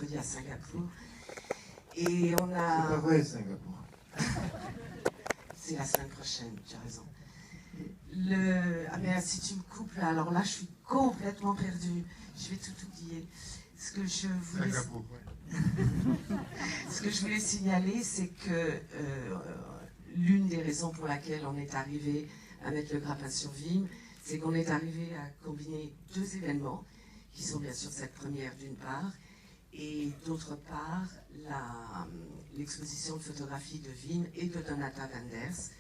mercredi à Singapour. Et on a... C'est pas vrai, Singapour. C'est la semaine prochaine, tu as raison. Ah mais si tu me coupes là, alors là je suis complètement perdue. Je vais tout oublier. Ce que je voulais, ce que je voulais signaler, c'est que l'une des raisons pour laquelle on est arrivé à mettre le grappin sur Vim, c'est qu'on est arrivé à combiner deux événements, qui sont bien sûr cette première d'une part, et d'autre part l'exposition de photographie de Vim et de Donata van Ders,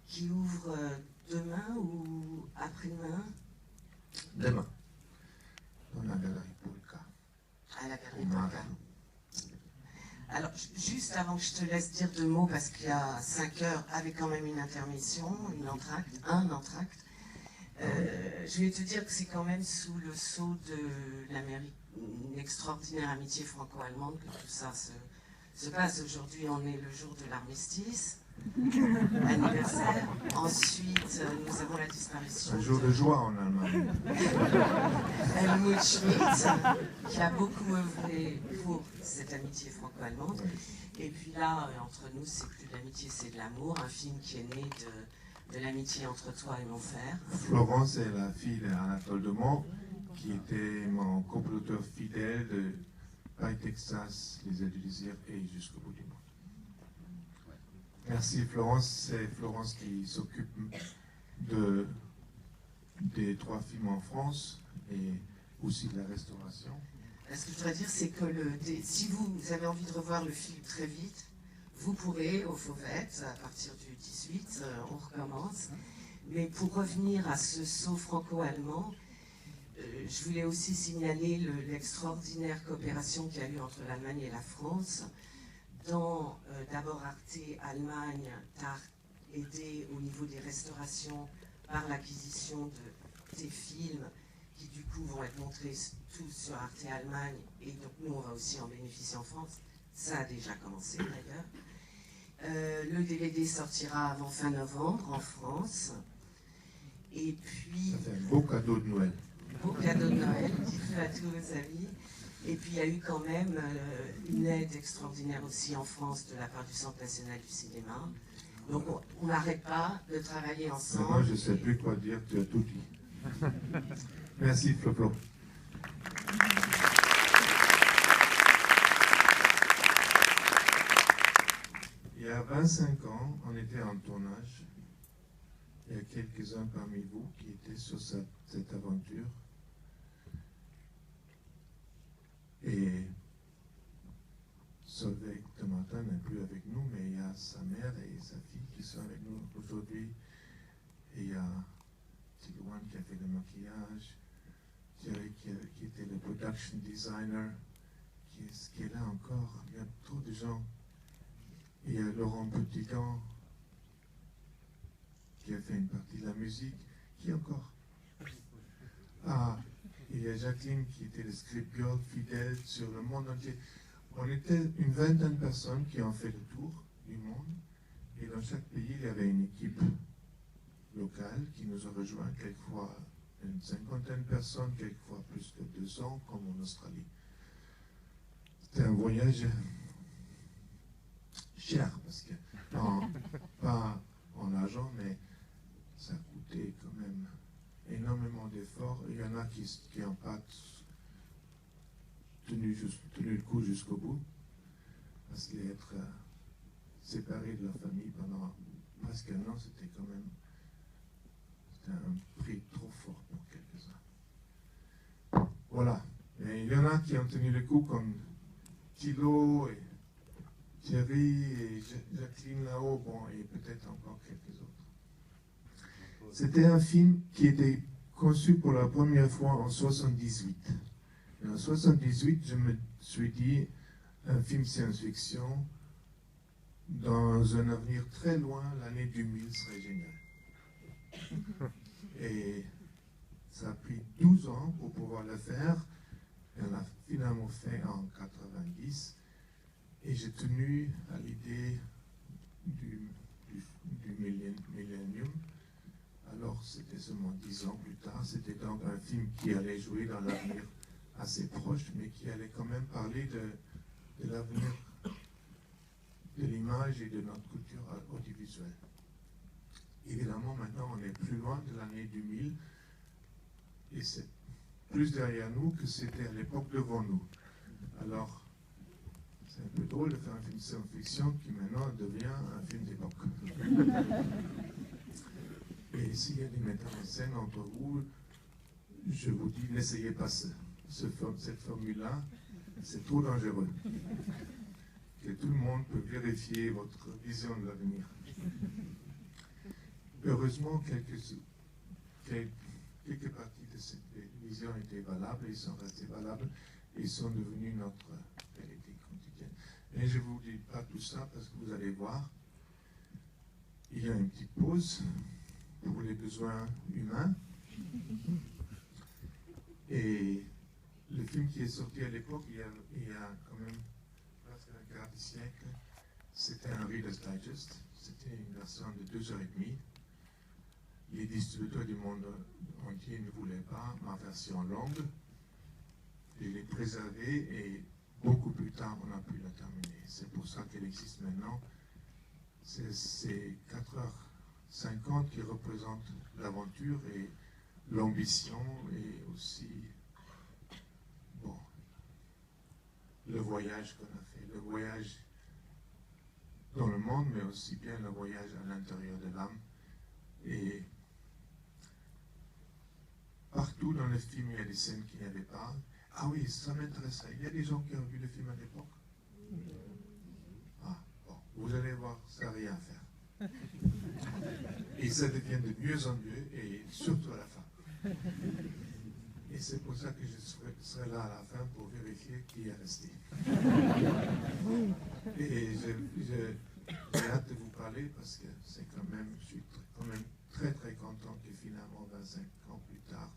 qui ouvre demain ou après-demain? Demain. Dans la galerie Polka. À la galerie Polka. Alors, juste avant que je te laisse dire deux mots, parce qu'il y a 5 heures, avec quand même une intermission, un entracte, je vais te dire que c'est quand même sous le sceau de une extraordinaire amitié franco-allemande que tout ça se passe. Aujourd'hui, on est le jour de l'armistice, anniversaire. Ensuite, nous avons la disparition. Un jour de joie en Allemagne. Helmut Schmidt, qui a beaucoup œuvré pour cette amitié franco-allemande. Et puis là, entre nous, c'est plus de l'amitié, c'est de l'amour. Un film qui est né de l'amitié entre toi et mon frère. Florence est la fille d'Anatole Demont, qui était mon coproducteur fidèle de Paris, Texas, Les Ailes du Désir et Jusqu'au bout du monde. Merci Florence, c'est Florence qui s'occupe des 3 films en France et aussi de la restauration. Ce que je voudrais dire, c'est que si vous avez envie de revoir le film très vite, vous pourrez au Fauvette, à partir du 18, on recommence. Mais pour revenir à ce saut franco-allemand, je voulais aussi signaler l'extraordinaire coopération qu'il y a eu entre l'Allemagne et la France. Dans d'abord Arte Allemagne, t'as aidé au niveau des restaurations par l'acquisition de tes films qui du coup vont être montrés tous sur Arte Allemagne, et donc nous on va aussi en bénéficier en France. Ça a déjà commencé d'ailleurs. Le DVD sortira avant fin novembre en France. Et puis... Ça fait un beau cadeau de Noël. Beau cadeau de Noël, dites-le à tous vos amis. Et puis il y a eu quand même une aide extraordinaire aussi en France de la part du Centre national du cinéma. Donc on n'arrête pas de travailler ensemble. Moi je ne sais plus quoi dire, tu as tout dit. Merci Flo. Il y a 25 ans, on était en tournage. Il y a quelques-uns parmi vous qui étaient sur cette aventure. Et Solveig de Martin n'est plus avec nous, mais il y a sa mère et sa fille qui sont avec nous aujourd'hui. Et il y a Tigouane qui a fait le maquillage, Thierry qui était le production designer, qui est là encore. Il y a trop de gens. Et il y a Laurent Petitcan qui a fait une partie de la musique. Qui encore? Ah, il y a Jacqueline qui était le script girl fidèle sur le monde entier. On était une vingtaine de personnes qui ont fait le tour du monde. Et dans chaque pays, il y avait une équipe locale qui nous a rejoint, quelquefois une cinquantaine de personnes, quelquefois plus que 200, comme en Australie. C'était un voyage cher, parce que, non, pas en argent, mais ça coûtait quand même énormément d'efforts. Il y en a qui n'ont pas tenu le coup jusqu'au bout, parce qu'être séparé de leur famille pendant presque un an, c'était quand même un prix trop fort pour quelques-uns. Voilà. Et il y en a qui ont tenu le coup, comme Thilo et Thierry et Jacqueline là-haut, bon, et peut-être encore quelques autres. C'était un film qui était conçu pour la première fois en 1978. Et en 1978, je me suis dit, un film science-fiction, dans un avenir très loin, l'année 2000 serait génial. Et ça a pris 12 ans pour pouvoir le faire. Et on l'a finalement fait en 90. Et j'ai tenu à l'idée du millénium. Alors c'était seulement 10 ans plus tard. C'était donc un film qui allait jouer dans l'avenir assez proche, mais qui allait quand même parler de l'avenir de l'image et de notre culture audiovisuelle. Évidemment, maintenant, on est plus loin de l'année 2000 et c'est plus derrière nous que c'était à l'époque devant nous. Alors, c'est un peu drôle de faire un film de science-fiction qui maintenant devient un film d'époque. Et s'il y a des metteurs en scène entre vous, je vous dis, n'essayez pas cette formule-là, c'est trop dangereux. Que tout le monde peut vérifier votre vision de l'avenir. Heureusement, quelques parties de cette vision étaient valables, ils sont restés valables, et ils sont devenus notre réalité quotidienne. Mais je ne vous dis pas tout ça parce que vous allez voir, il y a une petite pause pour les besoins humains. Et le film qui est sorti à l'époque, il y a quand même presque un quart de siècle, c'était un Reader's Digest. C'était une version de 2h30. Les distributeurs du monde entier ne voulaient pas ma version longue. Je l'ai préservée et beaucoup plus tard, on a pu la terminer. C'est pour ça qu'elle existe maintenant. C'est 4h50 qui représentent l'aventure et l'ambition et aussi le voyage qu'on a fait. Le voyage dans le monde, mais aussi bien le voyage à l'intérieur de l'âme. Et partout dans le film, il y a des scènes qu'il n'y avait pas. Ah oui, ça m'intéresse. Il y a des gens qui ont vu le film à l'époque. Ah, bon, vous allez voir, ça n'a rien à faire. Et ça devient de mieux en mieux, et surtout à la fin. Et c'est pour ça que je serai là à la fin pour vérifier qui est resté. Et j'ai hâte de vous parler parce que c'est quand même, je suis quand même très très content que finalement 25 ans plus tard,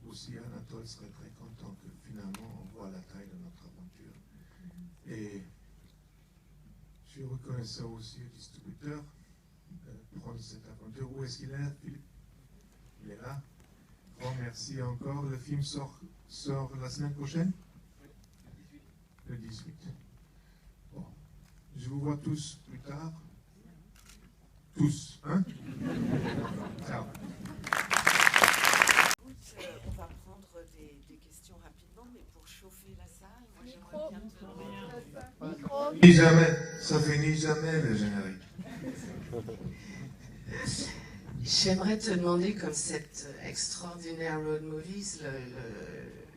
aussi Anatole serait très content que finalement on voit la taille de notre aventure. Et je suis reconnaissant aussi au distributeur de prendre cette aventure. Où est-ce qu'il est, Philippe? Il est là. Bon, merci encore. Le film sort la semaine prochaine? Le 18. Bon. Je vous vois tous plus tard. Tous, hein? Ciao. On va prendre des questions rapidement, mais pour chauffer la salle, moi j'aimerais bien te demander... Ni jamais, ça finit jamais le générique. J'aimerais te demander, comme cet extraordinaire road movies,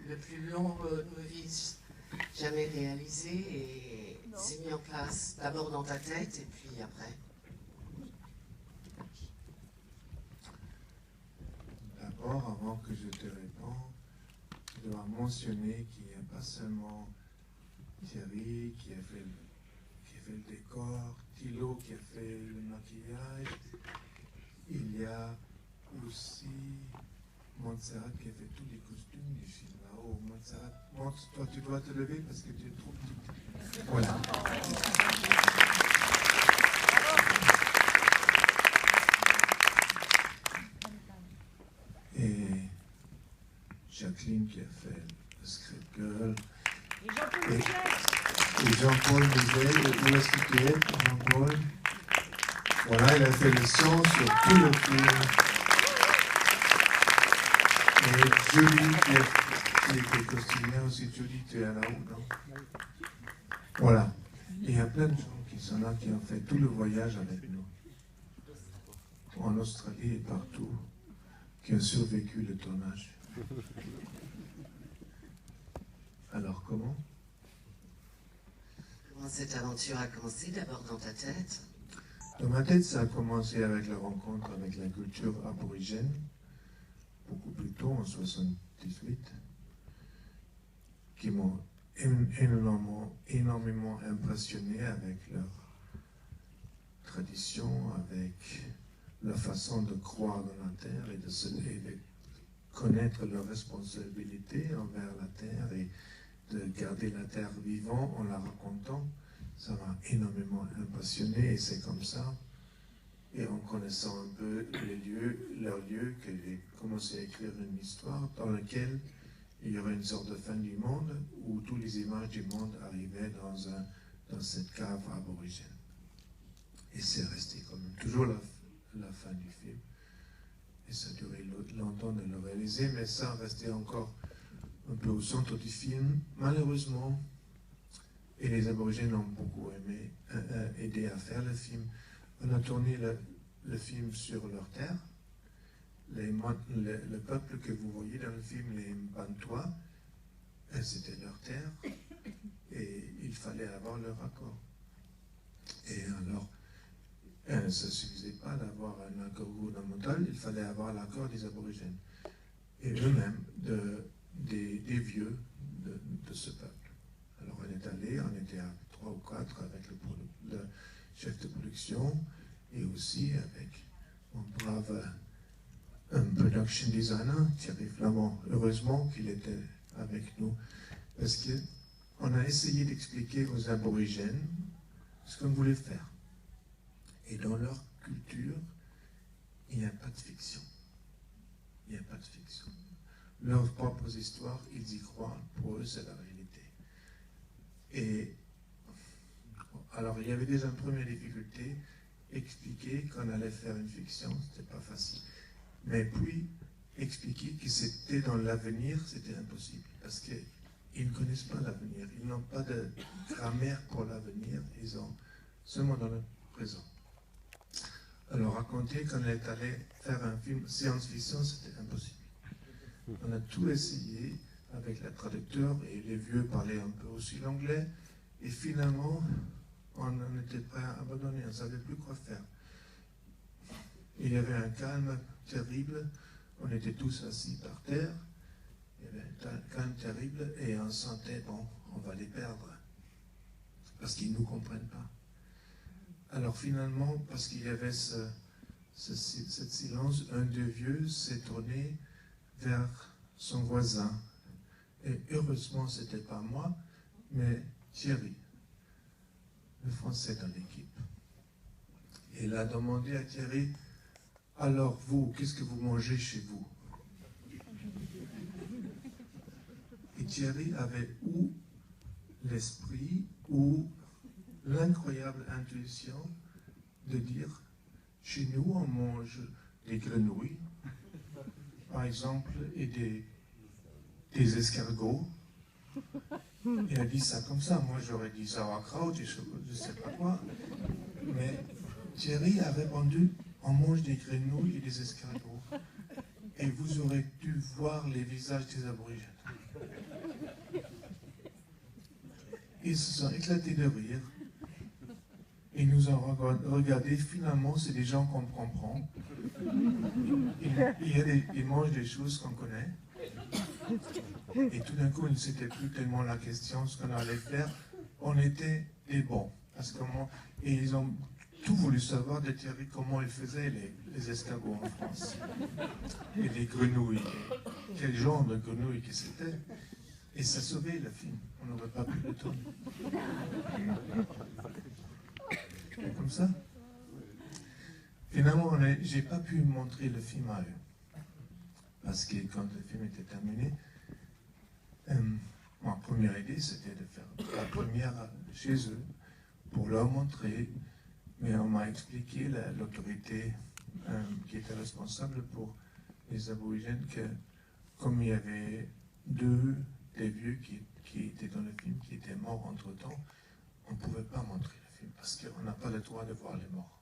le plus long road movies jamais réalisé, et c'est mis en place d'abord dans ta tête et puis après. D'abord, avant que je te réponde, je dois mentionner qu'il n'y a pas seulement Thierry qui a fait le décor, Thilo qui a fait le maquillage, il y a aussi Montserrat qui a fait tous les costumes du film là-haut. Montserrat, toi tu dois te lever parce que tu es trop petite. Voilà. Et Jacqueline qui a fait le script girl. Et Jean-Paul Mouzel, où est-ce que tu es, Jean-Paul? Voilà, il a fait le son sur tout le film. Et Julie qui était costumière aussi. Julie, tu es là-haut, non? Voilà. Et il y a plein de gens qui sont là, qui ont fait tout le voyage avec nous. En Australie et partout, qui ont survécu le tournage. Alors comment? Comment cette aventure a commencé? D'abord dans ta tête? Dans ma tête, ça a commencé avec la rencontre avec la culture aborigène, beaucoup plus tôt, en 78, qui m'ont énormément impressionné avec leur tradition, avec leur façon de croire dans la terre et de connaître leurs responsabilités envers la terre et de garder la terre vivante en la racontant. Ça m'a énormément impressionné et c'est comme ça, et en connaissant un peu leurs lieux, que j'ai commencé à écrire une histoire dans laquelle il y aurait une sorte de fin du monde où toutes les images du monde arrivaient dans cette cave aborigène. Et c'est resté quand même toujours la fin du film. Et ça a duré longtemps de le réaliser, mais ça restait encore un peu au centre du film, malheureusement. Et les aborigènes ont beaucoup aidé à faire le film. On a tourné le film sur leur terre. Le peuple que vous voyez dans le film, les Bantois, c'était leur terre. Et il fallait avoir leur accord. Et alors, ça ne suffisait pas d'avoir un accord gouvernemental, il fallait avoir l'accord des aborigènes. Et eux-mêmes, des vieux de ce peuple. Alors on est allé, on était à 3 ou 4 avec le chef de production et aussi avec mon brave production designer, Thierry Flamand. Heureusement qu'il était avec nous parce qu'on a essayé d'expliquer aux aborigènes ce qu'on voulait faire. Et dans leur culture, il n'y a pas de fiction. Il n'y a pas de fiction. Leurs propres histoires, ils y croient. Pour eux, c'est la réalité. Et alors, il y avait déjà une première difficulté, expliquer qu'on allait faire une fiction, c'était pas facile. Mais puis, expliquer que c'était dans l'avenir, c'était impossible. Parce qu'ils ne connaissent pas l'avenir. Ils n'ont pas de grammaire pour l'avenir. Ils ont seulement dans le présent. Alors, raconter qu'on est allé faire un film science-fiction, c'était impossible. On a tout essayé avec le traducteur et les vieux parlaient un peu aussi l'anglais. Et finalement, on en était prêt à abandonner, on ne savait plus quoi faire. Il y avait un calme terrible, on était tous assis par terre, il y avait un calme terrible et on sentait, bon, on va les perdre, parce qu'ils ne nous comprennent pas. Alors finalement, parce qu'il y avait ce silence, un des vieux s'est tourné vers son voisin. Et heureusement, ce n'était pas moi, mais Thierry, le Français dans l'équipe. Et il a demandé à Thierry, alors vous, qu'est-ce que vous mangez chez vous? Et Thierry avait ou l'esprit ou l'incroyable intuition de dire, chez nous on mange des grenouilles, par exemple, et des escargots. Il a dit ça comme ça. Moi, j'aurais dit sauerkraut, je ne sais pas quoi. Mais Thierry a répondu, on mange des grenouilles et des escargots. Et vous aurez dû voir les visages des aborigènes. Ils se sont éclatés de rire. Ils nous ont regardé. Finalement, c'est des gens qu'on comprend. Ils mangent des choses qu'on connaît. Et tout d'un coup, c'était plus tellement la question ce qu'on allait faire. On était des bons. Et ils ont tout voulu savoir de Thierry comment il faisait les escargots en France. Et les grenouilles. Et quel genre de grenouilles que c'était. Et ça sauvait le film. On n'aurait pas pu le tourner. Comme ça. Finalement, j'ai pas pu montrer le film à eux. Parce que quand le film était terminé, ma première idée, c'était de faire la première chez eux pour leur montrer, mais on m'a expliqué, l'autorité qui était responsable pour les aborigènes, que comme il y avait deux des vieux qui étaient dans le film, qui étaient morts entre-temps, on ne pouvait pas montrer le film, parce qu'on n'a pas le droit de voir les morts.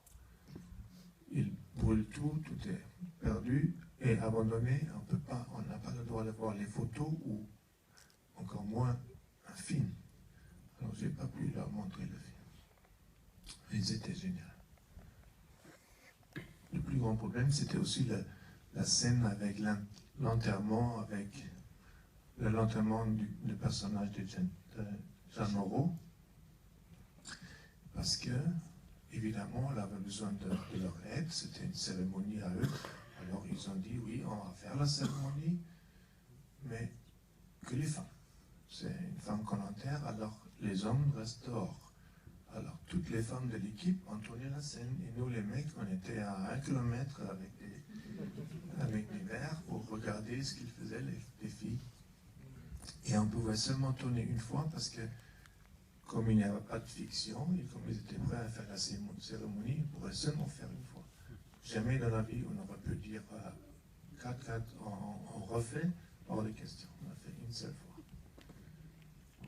Ils brûlent tout est perdu et abandonné, on n'a pas le droit de voir les photos ou encore moins un film. Alors j'ai pas pu leur montrer le film. Ils étaient géniaux. Le plus grand problème, c'était aussi la scène avec l'enterrement, avec l'enterrement du personnage de Jean Moreau, parce que évidemment, on avait besoin de leur aide, c'était une cérémonie à eux. Alors ils ont dit, oui, on va faire la cérémonie, mais que les femmes. C'est une femme qu'on enterre, alors les hommes restent dehors. Alors toutes les femmes de l'équipe ont tourné la scène, et nous les mecs, on était à 1 kilomètre avec des verres pour regarder ce qu'ils faisaient, les filles. Et on pouvait seulement tourner une fois parce que, comme il n'y avait pas de fiction, et comme ils étaient prêts à faire la cérémonie, ils pourraient seulement faire une fois. Jamais dans la vie on aurait pu dire 4-4, on refait, hors de question. On a fait une seule fois.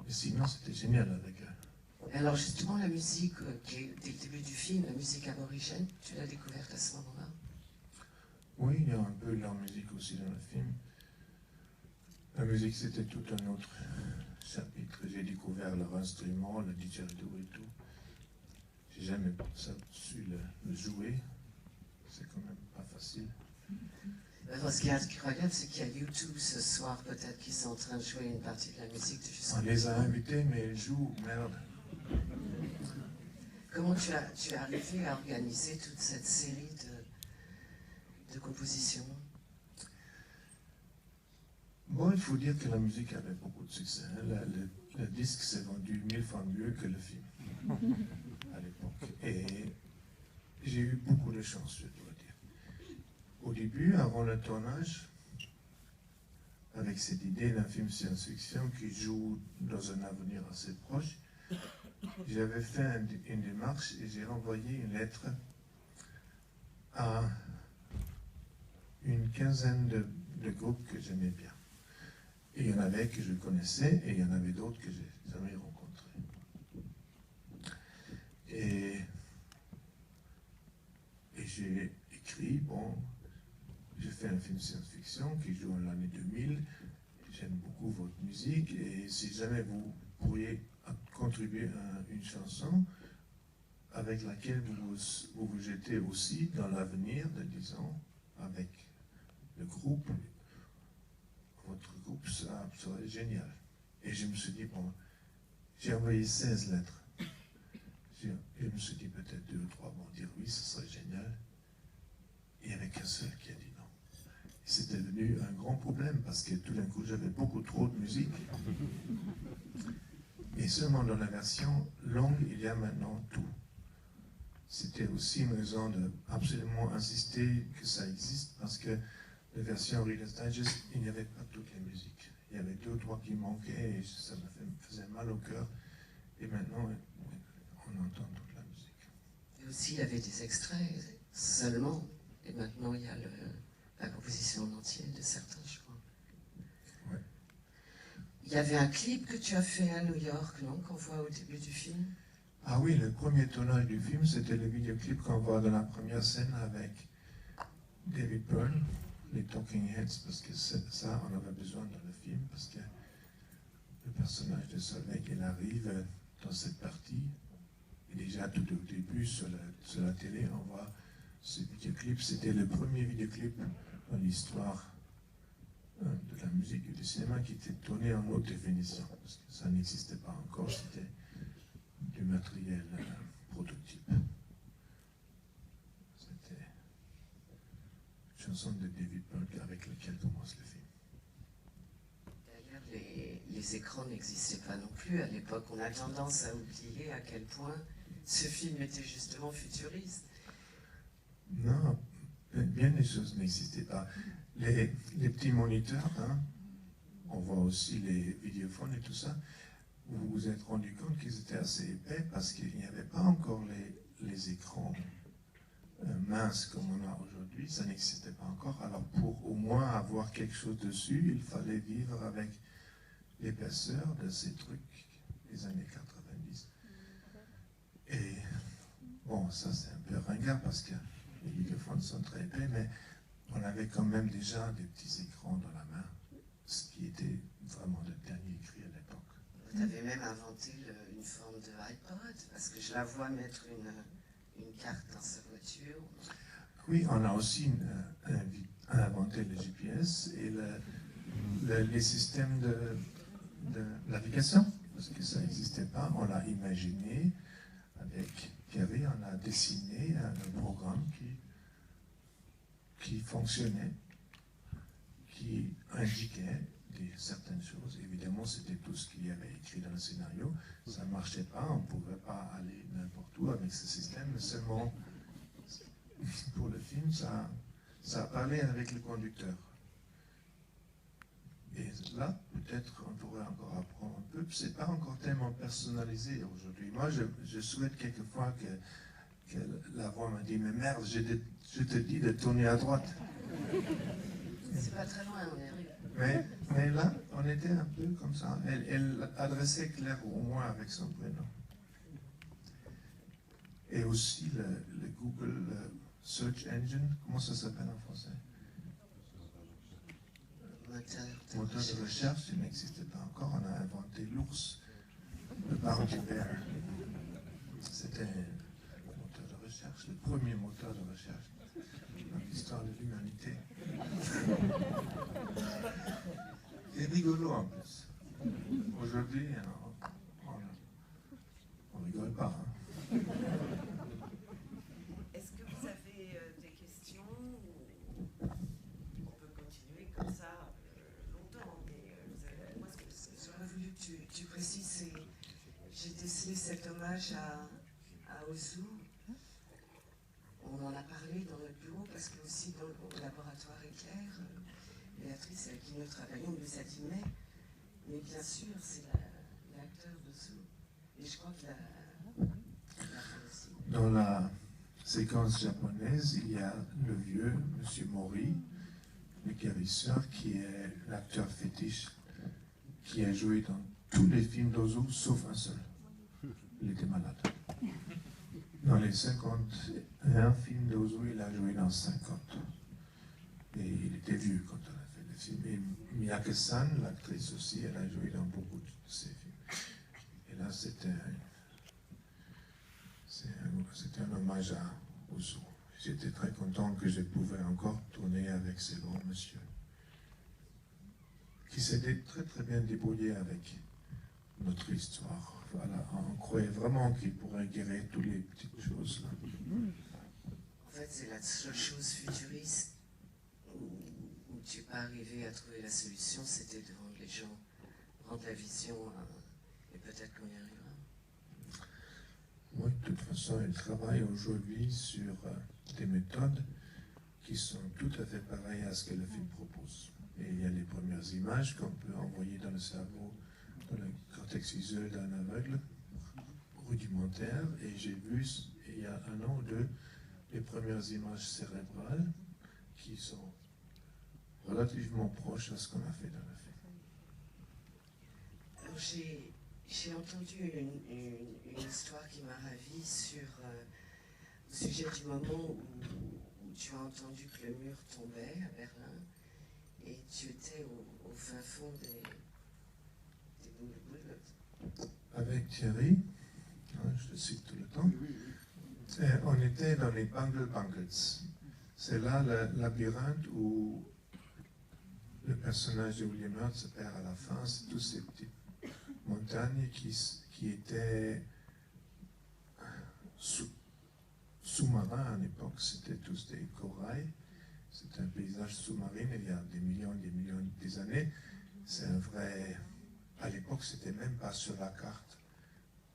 Et sinon, c'était génial avec eux. Et alors justement, la musique qui est dès le début du film, la musique aborigène, tu l'as découverte à ce moment-là? Oui, il y a un peu de la musique aussi dans le film. La musique, c'était tout un autre chapitre. J'ai découvert leur instrument, le didgeridoo et tout. J'ai jamais su le jouer. C'est quand même pas facile. Alors, ce qui est incroyable, c'est qu'il y a YouTube ce soir, peut-être, qui sont en train de jouer une partie de la musique de Justin. On les a invités, mais ils jouent, merde. Comment tu es arrivé à organiser toute cette série de compositions? Bon, il faut dire que la musique avait beaucoup de succès. Le disque s'est vendu 1000 fois mieux que le film à l'époque. Et j'ai eu beaucoup de chance, je dois dire. Au début, avant le tournage, avec cette idée d'un film science-fiction qui joue dans un avenir assez proche, j'avais fait une démarche et j'ai envoyé une lettre à une quinzaine de groupes que j'aimais bien. Et il y en avait que je connaissais et il y en avait d'autres que j'ai jamais rencontrés. Et j'ai écrit, bon, j'ai fait un film science-fiction qui joue en l'année 2000. J'aime beaucoup votre musique et si jamais vous pourriez contribuer à une chanson avec laquelle vous vous jetez aussi dans l'avenir de 10 ans avec le groupe, votre groupe, ça serait génial. Et je me suis dit, bon, j'ai envoyé 16 lettres. Je me suis dit peut-être 2 ou 3 vont dire oui, ce serait génial. Et il n'y avait qu'un seul qui a dit non. Et c'était devenu un grand problème parce que tout d'un coup, j'avais beaucoup trop de musique. Et seulement dans la version longue, il y a maintenant tout. C'était aussi une raison de absolument insister que ça existe parce que la version Reader's Digest, il n'y avait pas toutes les musiques. Il y avait 2 ou 3 qui manquaient et ça me faisait mal au cœur. Et maintenant, on entend toute la musique. Et aussi, il y avait des extraits seulement. Et maintenant, il y a la composition en entier de certains, je crois. Ouais. Il y avait un clip que tu as fait à New York, non, qu'on voit au début du film? Ah oui, le premier tournage du film, c'était le vidéoclip qu'on voit dans la première scène avec David Byrne, les Talking Heads, parce que ça, on avait besoin dans le film, parce que le personnage de Solveig, il arrive dans cette partie, et déjà tout au début, sur la télé, on voit ce vidéoclip. C'était le premier vidéoclip dans l'histoire de la musique et du cinéma qui était tourné en haute définition, parce que ça n'existait pas encore, c'était du matériel prototype. C'était une chanson de David Byrne avec laquelle commence le film. D'ailleurs, les écrans n'existaient pas non plus à l'époque. On a tendance à oublier à quel point ce film était justement futuriste. Non, bien des choses n'existaient pas. Les petits moniteurs, hein, on voit aussi les vidéophones et tout ça. Vous vous êtes rendu compte qu'ils étaient assez épais parce qu'il n'y avait pas encore les écrans minces comme on a aujourd'hui, ça n'existait pas encore. Alors pour au moins avoir quelque chose dessus, il fallait vivre avec l'épaisseur de ces trucs des années 90. Et bon, ça c'est un peu ringard parce que les vidéophones sont très épais, mais on avait quand même déjà des petits écrans dans la main, ce qui était vraiment le dernier cri à l'époque. Vous avez même inventé une forme de iPod, parce que je la vois mettre une carte dans sa voiture. Oui, on a aussi inventé le GPS et les systèmes de navigation, parce que ça n'existait pas. On l'a imaginé avec Gary, on a dessiné un programme qui fonctionnait, qui indiquait certaines choses. Évidemment, c'était tout ce qu'il y avait écrit dans le scénario. Ça ne marchait pas, on ne pouvait pas aller n'importe où avec ce système, mais seulement pour le film, ça parlait avec le conducteur. Et là, peut-être on pourrait encore apprendre un peu. C'est pas encore tellement personnalisé aujourd'hui. Moi, je souhaite quelquefois que la voix me dit, mais merde, je te dis de tourner à droite. C'est pas très loin, on est. Mais là, on était un peu comme ça. Elle adressait Claire au moins avec son prénom. Et aussi le Google Search Engine, comment ça s'appelle en français? Moteur de recherche, il n'existait pas encore. On a inventé l'ours, le Bounty Bear. C'était un moteur de recherche, le premier moteur de recherche dans l'histoire de l'humanité. C'est rigolo en plus. Aujourd'hui, on rigole pas. Hein. Est-ce que vous avez des questions ou on peut continuer comme ça longtemps, mais moi ce que j'aurais voulu que tu précises, c'est j'ai décelé cet hommage à Ozu. On en a parlé dans notre bureau parce que aussi dans le laboratoire Éclair, Béatrice avec qui nous travaillons nous a dit mais bien sûr c'est l'acteur d'Ozu. Et je crois qu'il a fait aussi. Dans la séquence japonaise, il y a le vieux Monsieur Mori, le guérisseur, qui est l'acteur fétiche, qui a joué dans tous les films d'Ozu, sauf un seul. Il était malade. Dans les 51 films d'Ozu, il a joué dans 50. Et il était vieux quand on a fait le film. Et Miyake-san, l'actrice aussi, elle a joué dans beaucoup de ces films. Et là, c'était un hommage à Ozu. J'étais très content que je pouvais encore tourner avec ces grands messieurs, qui s'étaient très très bien débrouillés avec notre histoire. Voilà, on croyait vraiment qu'il pourrait guérir toutes les petites choses là. En fait, c'est la seule chose futuriste où tu n'es pas arrivé à trouver la solution, c'était de rendre les gens, rendre la vision, et peut-être qu'on y arrivera. Oui, de toute façon, il travaille aujourd'hui sur des méthodes qui sont tout à fait pareilles à ce que le film propose. Et il y a les premières images qu'on peut envoyer dans le cerveau, dans le cortex visuel d'un aveugle rudimentaire. Et j'ai vu, il y a un an ou deux, les premières images cérébrales qui sont relativement proches à ce qu'on a fait dans le film. Alors j'ai entendu une histoire qui m'a ravie sur au sujet du moment où tu as entendu que le mur tombait à Berlin et tu étais au fin fond des boules. Avec Thierry, je le cite tout le temps, on était dans les Bungle Bungles. C'est là le labyrinthe où le personnage de William Hurt se perd à la fin. C'est toutes ces petites montagnes qui étaient sous-marins à l'époque. C'était tous des corails. C'est un paysage sous-marin il y a des millions des années. C'est un vrai... À l'époque, c'était même pas sur la carte.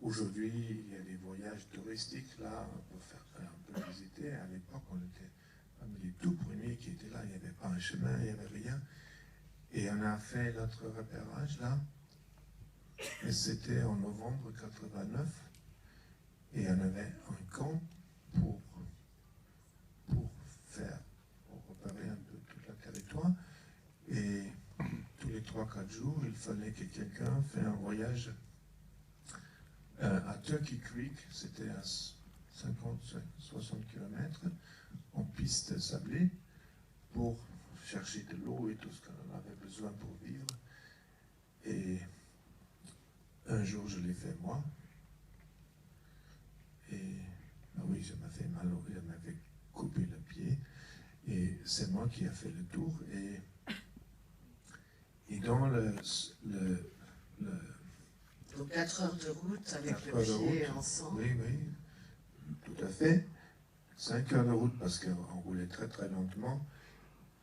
Aujourd'hui, il y a des voyages touristiques là pour faire un peu visiter. À l'époque, on était parmi les tout premiers qui étaient là. Il n'y avait pas un chemin, il n'y avait rien. Et on a fait notre repérage là. Et c'était en novembre 89. Et on avait un camp pour repérer un peu tout le territoire. Et tous les 3-4 jours, il fallait que quelqu'un fasse un voyage à Turkey Creek, c'était à 50-60 km, en piste sablée, pour chercher de l'eau et tout ce qu'on avait besoin pour vivre. Et un jour, je l'ai fait moi. Et oui, ça m'a fait mal, ça m'avait coupé le pied. Et c'est moi qui ai fait le tour. Et dans Donc 4 heures de route avec le pied ensemble. Oui, tout à fait. 5 heures de route parce qu'on roulait très très lentement.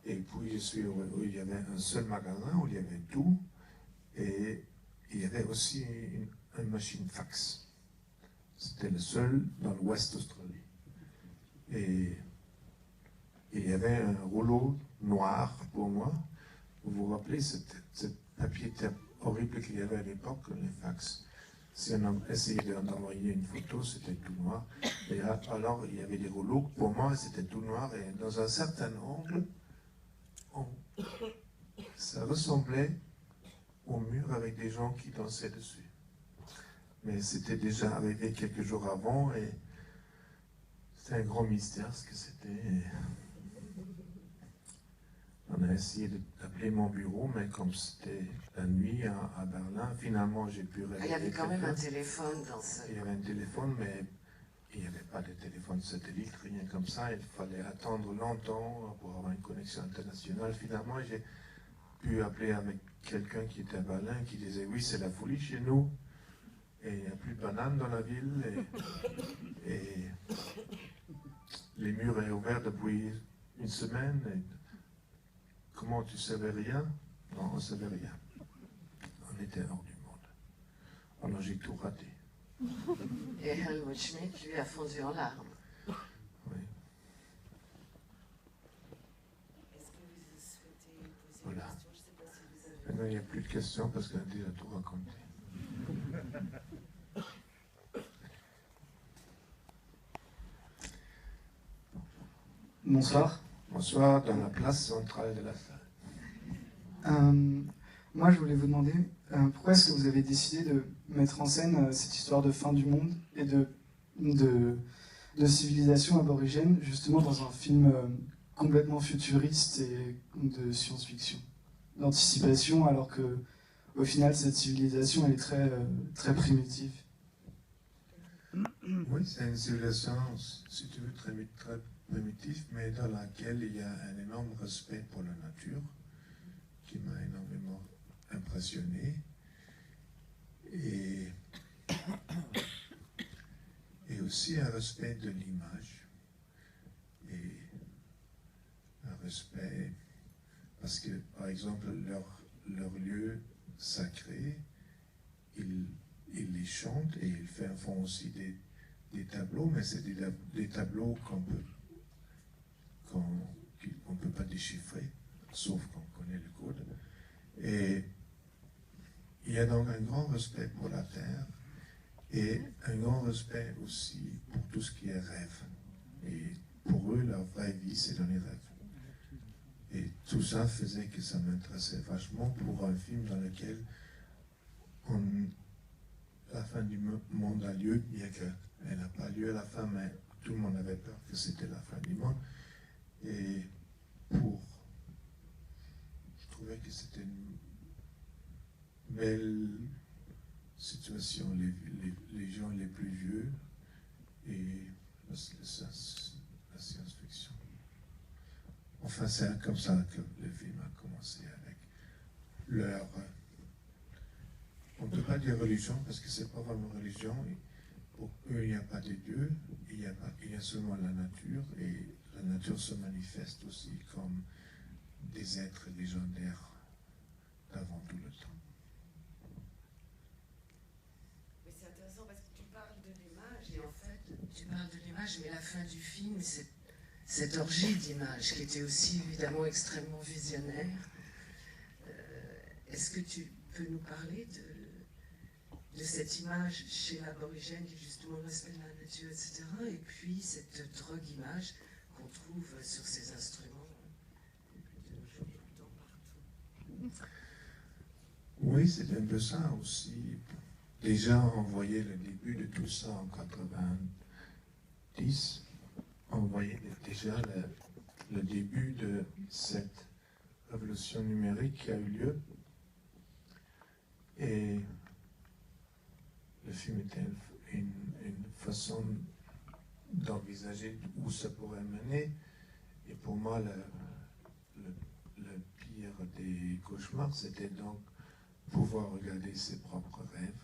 Et puis il y avait un seul magasin où il y avait tout. Et il y avait aussi une machine fax. C'était le seul dans l'Ouest Australie. Et il y avait un rouleau noir pour moi. Vous vous rappelez cette papier horrible qu'il y avait à l'époque, les fax. Si on essayait d'envoyer une photo, c'était tout noir. Et alors, il y avait des rouleaux. Pour moi, c'était tout noir. Et dans un certain angle, ça ressemblait au mur avec des gens qui dansaient dessus. Mais c'était déjà arrivé quelques jours avant et c'était un grand mystère ce que c'était. On a essayé d'appeler mon bureau, mais comme c'était la nuit à Berlin, finalement j'ai pu réveiller. Il y avait quand même un téléphone dans ce... Il y avait un téléphone, mais il n'y avait pas de téléphone satellite, rien comme ça. Il fallait attendre longtemps pour avoir une connexion internationale. Finalement, j'ai pu appeler avec quelqu'un qui était à Berlin, qui disait « Oui, c'est la folie chez nous. Et il n'y a plus de bananes dans la ville. Et les murs sont ouverts depuis une semaine. Et comment tu savais rien? Non, on ne savait rien. On était hors du monde. Alors j'ai tout raté. » Et Helmut Schmidt, lui, a fondu en larmes. Oui. Est-ce que vous souhaitez poser Voilà. une question? Je ne sais pas si vous avez... Maintenant, il n'y a plus de questions parce qu'on a déjà tout raconté. Bonsoir. Bonsoir, dans la place centrale de la salle. Moi, je voulais vous demander pourquoi est-ce que vous avez décidé de mettre en scène cette histoire de fin du monde et de civilisation aborigène, justement dans un film complètement futuriste et de science-fiction, d'anticipation, alors que au final, cette civilisation elle est très primitive. Oui, c'est une civilisation, si tu veux, très primitive, mais dans laquelle il y a un énorme respect pour la nature, qui m'a énormément impressionné. Et aussi un respect de l'image. Et un respect, parce que, par exemple, leur lieu sacré, ils les chantent et ils font aussi des tableaux, mais c'est des tableaux qu'on peut pas déchiffrer, sauf qu'on connaît le code. Et il y a donc un grand respect pour la terre et un grand respect aussi pour tout ce qui est rêve. Et pour eux, leur vraie vie, c'est dans les rêves. Et tout ça faisait que ça m'intéressait vachement pour un film dans lequel la fin du monde a lieu, bien qu'elle n'a pas lieu à la fin, mais tout le monde avait peur que c'était la fin du monde. Et je trouvais que c'était une belle situation, les gens les plus vieux et la science-fiction. Enfin, c'est comme ça que le film a commencé, avec leur... On ne peut pas dire religion, parce que c'est pas vraiment religion. Pour eux, il n'y a pas de Dieu, il y a seulement la nature, et la nature se manifeste aussi comme des êtres légendaires d'avant tout le temps. Mais c'est intéressant parce que tu parles de l'image, et en fait, tu parles de l'image, mais la fin du film, c'est cette orgie d'images qui était aussi évidemment extrêmement visionnaire. Est-ce que tu peux nous parler de cette image chez l'aborigène qui est justement le respect de la nature, etc. Et puis cette drogue-image qu'on trouve sur ces instruments de nos jours partout. Oui, c'est un peu ça aussi. Déjà, on voyait le début de tout ça en 90. On voyait déjà le début de cette révolution numérique qui a eu lieu. Et le film était une façon d'envisager où ça pourrait mener. Et pour moi, le pire des cauchemars, c'était donc pouvoir regarder ses propres rêves.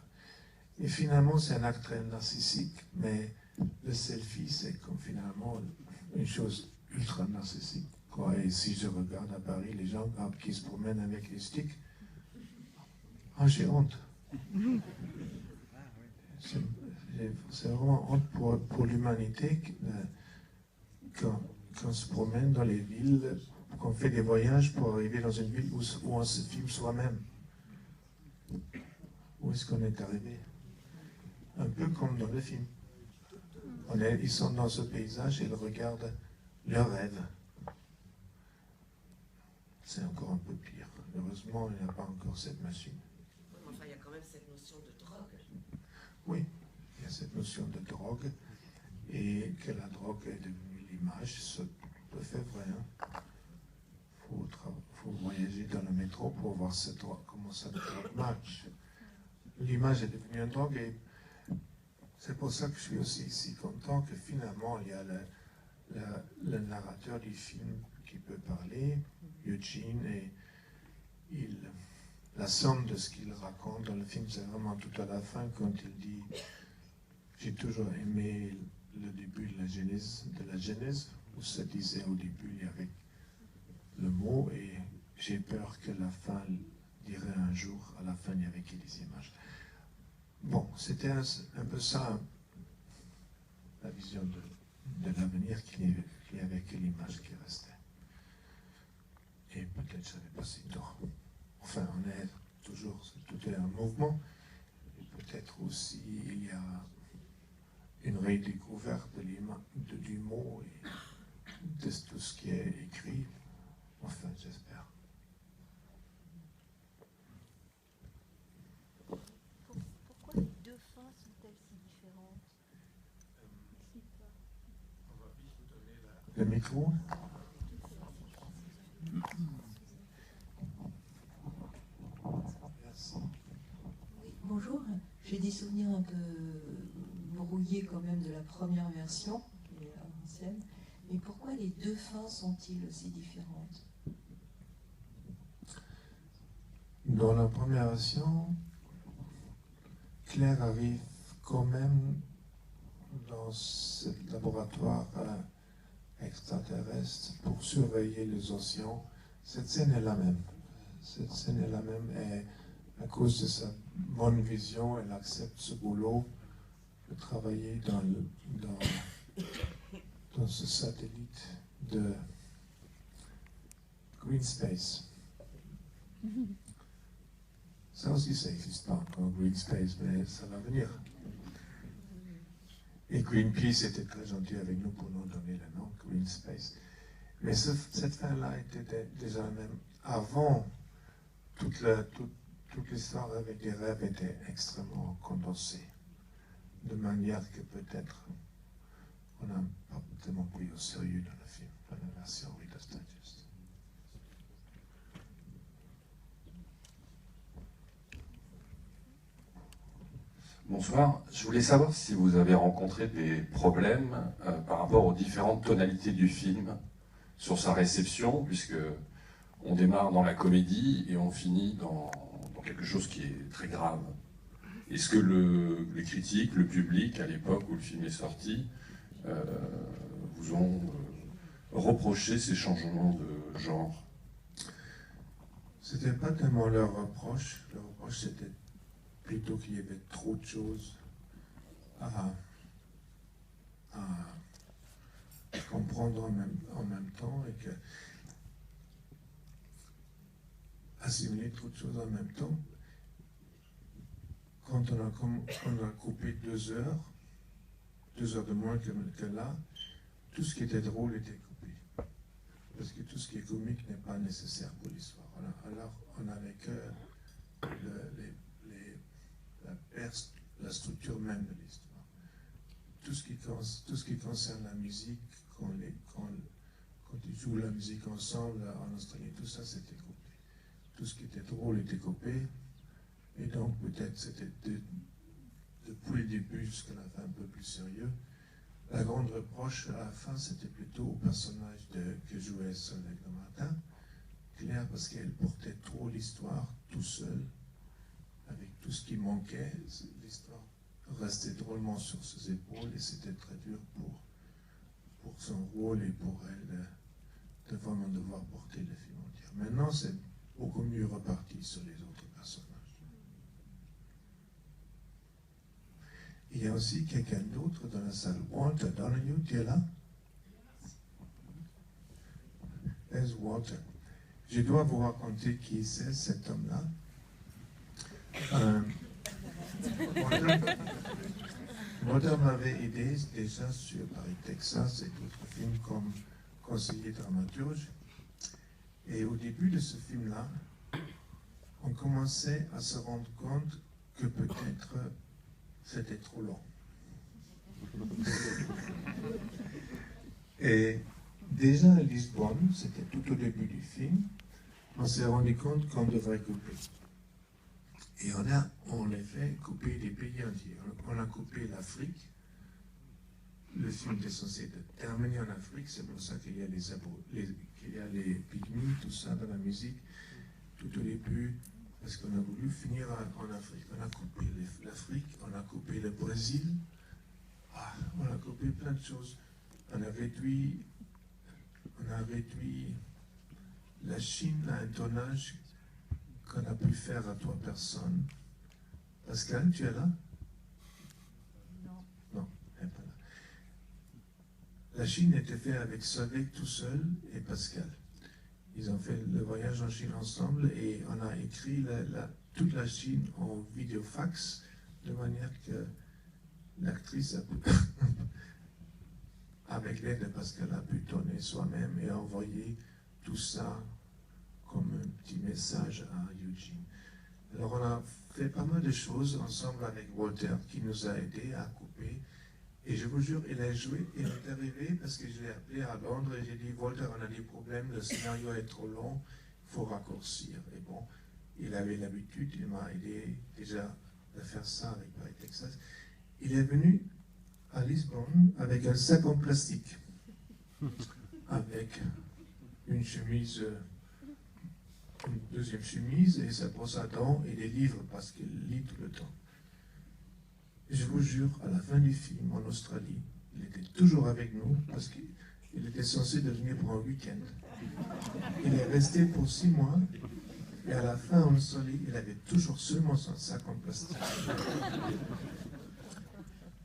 Et finalement, c'est un acte très narcissique, mais le selfie, c'est comme finalement une chose ultra narcissique. Et si je regarde à Paris les gens qui se promènent avec les sticks, j'ai honte. C'est vraiment honte pour l'humanité quand on se promène dans les villes, qu'on fait des voyages pour arriver dans une ville où on se filme soi-même. où est-ce qu'on est arrivé? Un peu comme dans le film. Ils sont dans ce paysage et ils regardent leurs rêves. C'est encore un peu pire. Heureusement, il n'y a pas encore cette machine. Enfin, il y a quand même cette notion de drogue. Oui, il y a cette notion de drogue et que la drogue est devenue l'image. C'est tout à fait vrai. Faut voyager dans le métro pour voir cette drogue, comment cette drogue marche. L'image est devenue une drogue et c'est pour ça que je suis aussi si content que finalement il y a le narrateur du film qui peut parler, Eugene, et la somme de ce qu'il raconte dans le film, c'est vraiment tout à la fin quand il dit « J'ai toujours aimé le début de la Genèse, où ça disait au début il y avait le mot et j'ai peur que la fin dirait un jour, à la fin il n'y avait que des images. » Bon, c'était un peu ça, la vision de l'avenir, qu'il n'y avait que l'image qui restait. Et peut-être je n'avais pas si tort. Enfin, on est toujours, tout est un mouvement. Et peut-être aussi il y a une redécouverte du mot et de tout ce qui est écrit. Enfin, j'espère. Pourquoi les deux fins sont-elles si différentes? On va vite vous donner le micro. Merci. Oui, bonjour. J'ai des souvenirs un peu brouillés quand même de la première version, qui est ancienne. Mais pourquoi les deux fins sont-ils aussi différentes? Dans la première version, Claire arrive quand même dans ce laboratoire extraterrestre pour surveiller les océans. Cette scène est la même. Cette scène est la même et à cause de sa bonne vision, elle accepte ce boulot de travailler dans ce satellite de Green Space. Ça aussi, ça n'existe pas encore, Green Space, mais ça va venir. Et Greenpeace était très gentil avec nous pour nous donner le nom, Green Space. Mais cette fin-là était déjà même avant. Toute l'histoire avec des rêves était extrêmement condensée. De manière que peut-être on n'a pas tellement pris au sérieux dans le film, dans la version Reader's Digest. Bonsoir, je voulais savoir si vous avez rencontré des problèmes par rapport aux différentes tonalités du film sur sa réception, puisque on démarre dans la comédie et on finit dans quelque chose qui est très grave. Est-ce que les critiques, le public, à l'époque où le film est sorti, vous ont reproché ces changements de genre? C'était pas tellement leur reproche. Leur reproche, c'était plutôt qu'il y avait trop de choses à comprendre en même temps et que assimiler trop de choses en même temps. Quand on a coupé 2 heures de moins que là, tout ce qui était drôle était coupé. Parce que tout ce qui est comique n'est pas nécessaire pour l'histoire. Alors on n'avait que la structure même de l'histoire. Tout ce qui concerne la musique, quand ils jouent la musique ensemble en Australie, tout ça c'était coupé. Tout ce qui était drôle était coupé. Et donc peut-être c'était depuis le début jusqu'à la fin un peu plus sérieux. La grande reproche à la fin, c'était plutôt au personnage que jouait Soleil le matin, Claire, parce qu'elle portait trop l'histoire tout seul, avec tout ce qui manquait. L'histoire restait drôlement sur ses épaules et c'était très dur pour son rôle et pour elle de vraiment devoir porter le film entier. Maintenant, c'est beaucoup mieux reparti sur les autres personnages. Il y a aussi quelqu'un d'autre dans la salle. Walter Donahue, tu es là? There's Walter. Je dois vous raconter qui c'est cet homme-là. Walter m'avait aidé déjà sur Paris, Texas et d'autres films comme conseiller dramaturge. Et au début de ce film-là, on commençait à se rendre compte que peut-être c'était trop long. Et déjà à Lisbonne, c'était tout au début du film, on s'est rendu compte qu'on devrait couper. Et on a en effet coupé des pays entiers. On a coupé l'Afrique. Le film était censé terminer en Afrique, c'est pour ça qu'il y a les pygmies, tout ça dans la musique, tout au début, parce qu'on a voulu finir en Afrique. On a coupé l'Afrique, on a coupé le Brésil, on a coupé plein de choses. On a réduit la Chine à un tonnage qu'on a pu faire à 3 personnes. Pascal, tu es là? Non, elle n'est pas là. La Chine était faite avec Solveig tout seul et Pascal. Ils ont fait le voyage en Chine ensemble et on a écrit toute la Chine en vidéofax de manière que l'actrice a pu, avec l'aide de Pascal, a pu tourner soi-même et envoyer tout ça comme un petit message à Eugene. Alors on a fait pas mal de choses ensemble avec Walter qui nous a aidés à couper. Et je vous jure, il a joué, il est arrivé parce que je l'ai appelé à Londres et j'ai dit Walter, on a des problèmes, le scénario est trop long, il faut raccourcir. Et bon, il avait l'habitude, il m'a aidé déjà à faire ça avec Paris, Texas. Il est venu à Lisbonne avec un sac en plastique, avec une chemise, une deuxième chemise et sa brosse à dents et des livres parce qu'il lit tout le temps. Je vous jure, à la fin du film en Australie, il était toujours avec nous parce qu'il était censé devenir pour un week-end. Il est resté pour 6 mois et à la fin en Australie, il avait toujours seulement son sac en plastique.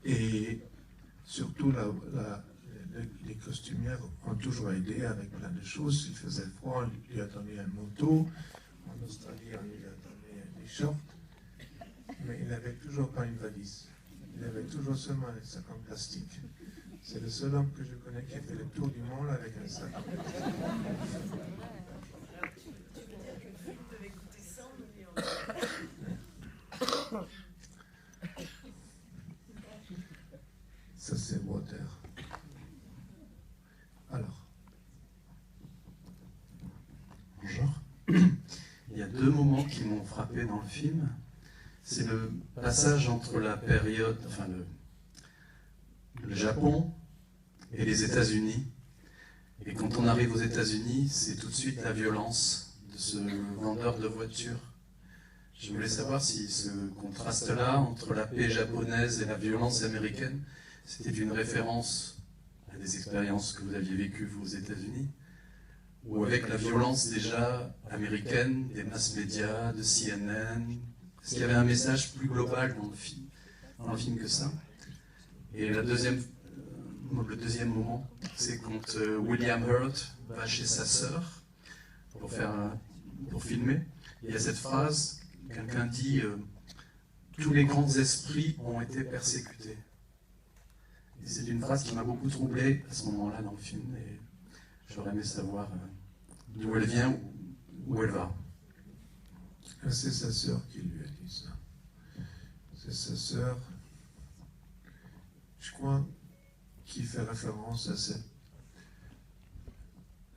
Et surtout, les costumières ont toujours aidé avec plein de choses. Il faisait froid, on lui a donné un manteau. En Australie, on lui a donné des shorts. Mais il n'avait toujours pas une valise. Il avait toujours seulement un sac en plastique. C'est le seul homme que je connais qui a fait le tour du monde avec un sac en plastique. Ça, c'est Walter. Alors. Bonjour. Il y a 2 moments qui m'ont frappé dans le film. C'est le passage entre la période, enfin le Japon et les États-Unis. Et quand on arrive aux États-Unis, c'est tout de suite la violence de ce vendeur de voitures. Je voulais savoir si ce contraste-là entre la paix japonaise et la violence américaine, c'était une référence à des expériences que vous aviez vécues, vous, aux États-Unis, ou avec la violence déjà américaine, des mass médias, de CNN. Est-ce qu'il y avait un message plus global dans le film que ça? Et le deuxième moment, c'est quand William Hurt va chez sa sœur pour filmer. Il y a cette phrase, quelqu'un dit tous les grands esprits ont été persécutés. Et c'est une phrase qui m'a beaucoup troublé à ce moment-là dans le film, et j'aurais aimé savoir d'où elle vient ou où elle va. C'est sa sœur qui lui a dit ça. C'est sa sœur, je crois, qui fait référence à cette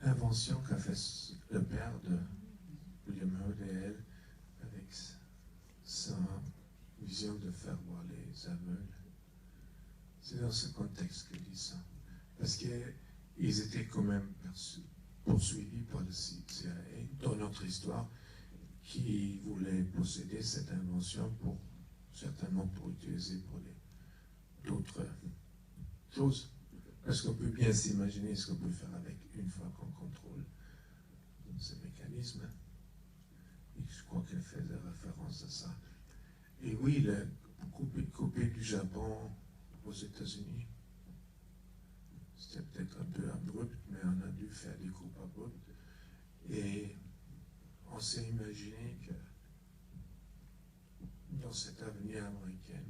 invention qu'a fait le père de William Hurt et elle, avec sa vision de faire voir les aveugles. C'est dans ce contexte qu'il dit ça. Parce qu'ils étaient quand même poursuivis par le CIA dans notre histoire, qui voulait posséder cette invention certainement pour utiliser pour d'autres choses. Parce qu'on peut bien s'imaginer ce qu'on peut faire avec une fois qu'on contrôle ce mécanisme. Et je crois qu'elle faisait référence à ça. Et oui, le couper du Japon aux États-Unis, c'était peut-être un peu abrupt, mais on a dû faire des coupes abruptes. Et on s'est imaginé que dans cet avenir américain,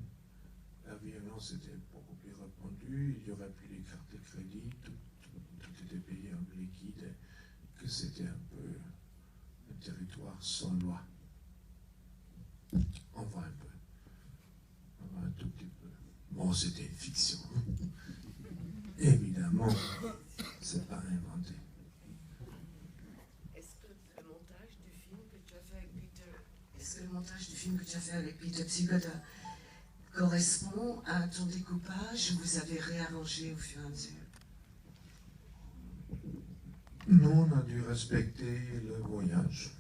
la violence était beaucoup plus répandue, il n'y aurait plus les cartes de crédit, tout était payé en liquide, que c'était un peu un territoire sans loi. On voit un peu. On voit un tout petit peu. Bon, c'était une fiction. Évidemment, c'est pas inventé. Est-ce que le montage du film que tu as fait avec Peter, est-ce que le montage du film que tu as fait avec Peter Ziegler correspond à ton découpage ou vous avez réarrangé au fur et à mesure? Nous, on a dû respecter le voyage.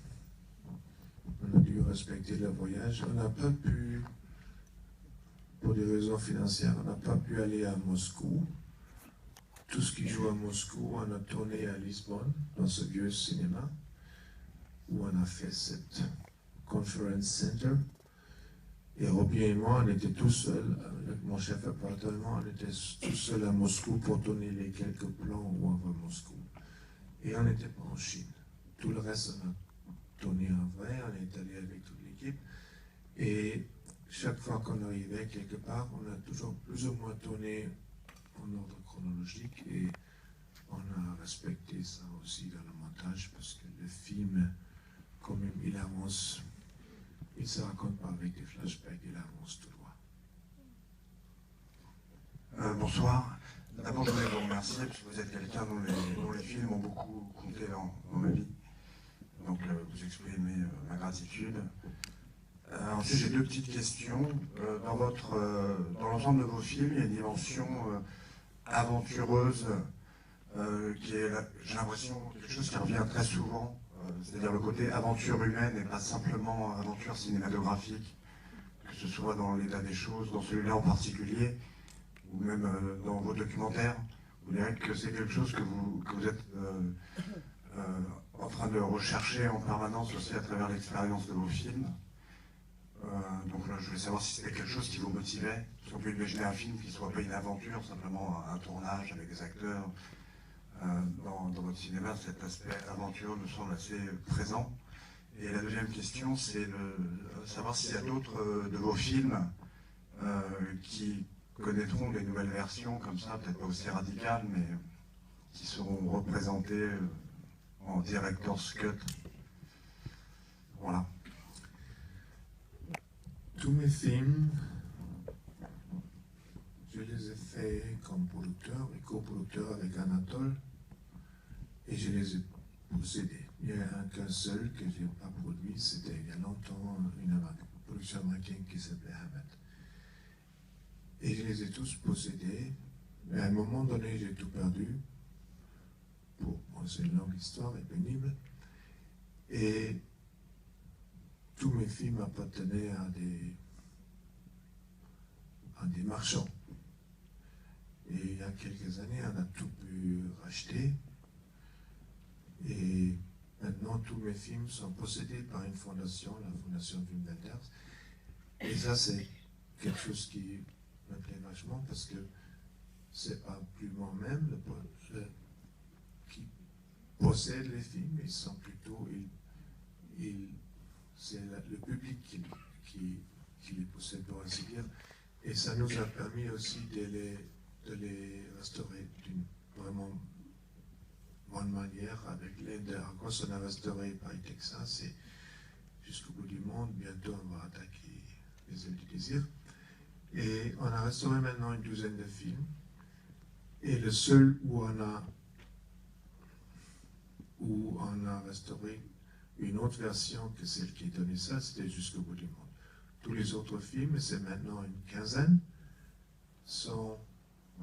On a dû respecter le voyage. On n'a pas pu, pour des raisons financières, on n'a pas pu aller à Moscou. Tout ce qui joue à Moscou, on a tourné à Lisbonne, dans ce vieux cinéma, où on a fait cette conference center. Et Robbie et moi, on était tout seuls, avec mon chef appartement, on était tout seuls à Moscou pour tourner les quelques plans où on voit Moscou. Et on n'était pas en Chine. Tout le reste, on a tourné en vrai, on est allé avec toute l'équipe. Et chaque fois qu'on arrivait quelque part, on a toujours plus ou moins tourné en ordre chronologique et on a respecté ça aussi dans le montage parce que le film, quand même, il avance, il ne se raconte pas avec des flashbacks, il avance tout droit. Bonsoir. D'abord, je voulais vous remercier parce que vous êtes quelqu'un dont les films ont beaucoup compté dans ma vie. Donc, vous exprimez ma gratitude. Ensuite, j'ai deux petites questions. Dans l'ensemble de vos films, il y a une dimension aventureuse qui est, j'ai l'impression, quelque chose qui revient très souvent. C'est-à-dire le côté aventure humaine et pas simplement aventure cinématographique, que ce soit dans l'état des choses, dans celui-là en particulier, ou même dans vos documentaires. Vous direz que c'est quelque chose que vous êtes en train de rechercher en permanence aussi à travers l'expérience de vos films. Donc là, je voulais savoir si c'était quelque chose qui vous motivait. Si on peut imaginer un film qui ne soit pas une aventure, simplement un tournage avec des acteurs. Dans votre cinéma, cet aspect aventureux me semble assez présent. Et la deuxième question, c'est de savoir s'il y a d'autres de vos films qui connaîtront des nouvelles versions comme ça, peut-être pas aussi radicales, mais qui seront représentés en director's cut. Voilà. Tous mes films, je les ai faits comme producteur et coproducteur avec Anatole et je les ai possédés. Il n'y a qu'un seul que je n'ai pas produit, c'était il y a longtemps une production américaine qui s'appelait Hammett. Et je les ai tous possédés, mais à un moment donné, j'ai tout perdu. Bon, c'est une longue histoire et pénible. Et tous mes films appartenaient à des marchands. Et il y a quelques années, on a tout pu racheter. Et maintenant, tous mes films sont possédés par une fondation, la fondation Wim Wenders. Et ça, c'est quelque chose qui me plaît vachement parce que c'est pas plus moi-même qui possède les films, ils sont plutôt, c'est le public qui les possède, pour ainsi dire. Et ça nous a permis aussi de les restaurer d'une vraiment bonne manière avec l'aide d'Argos. On a restauré Paris, Texas et Jusqu'au bout du monde. Bientôt, on va attaquer Les Ailes du désir. Et on a restauré maintenant une douzaine de films. Et le seul où on a restauré une autre version que celle qui donnait ça, c'était Jusqu'au bout du monde. Tous les autres films, et c'est maintenant une quinzaine,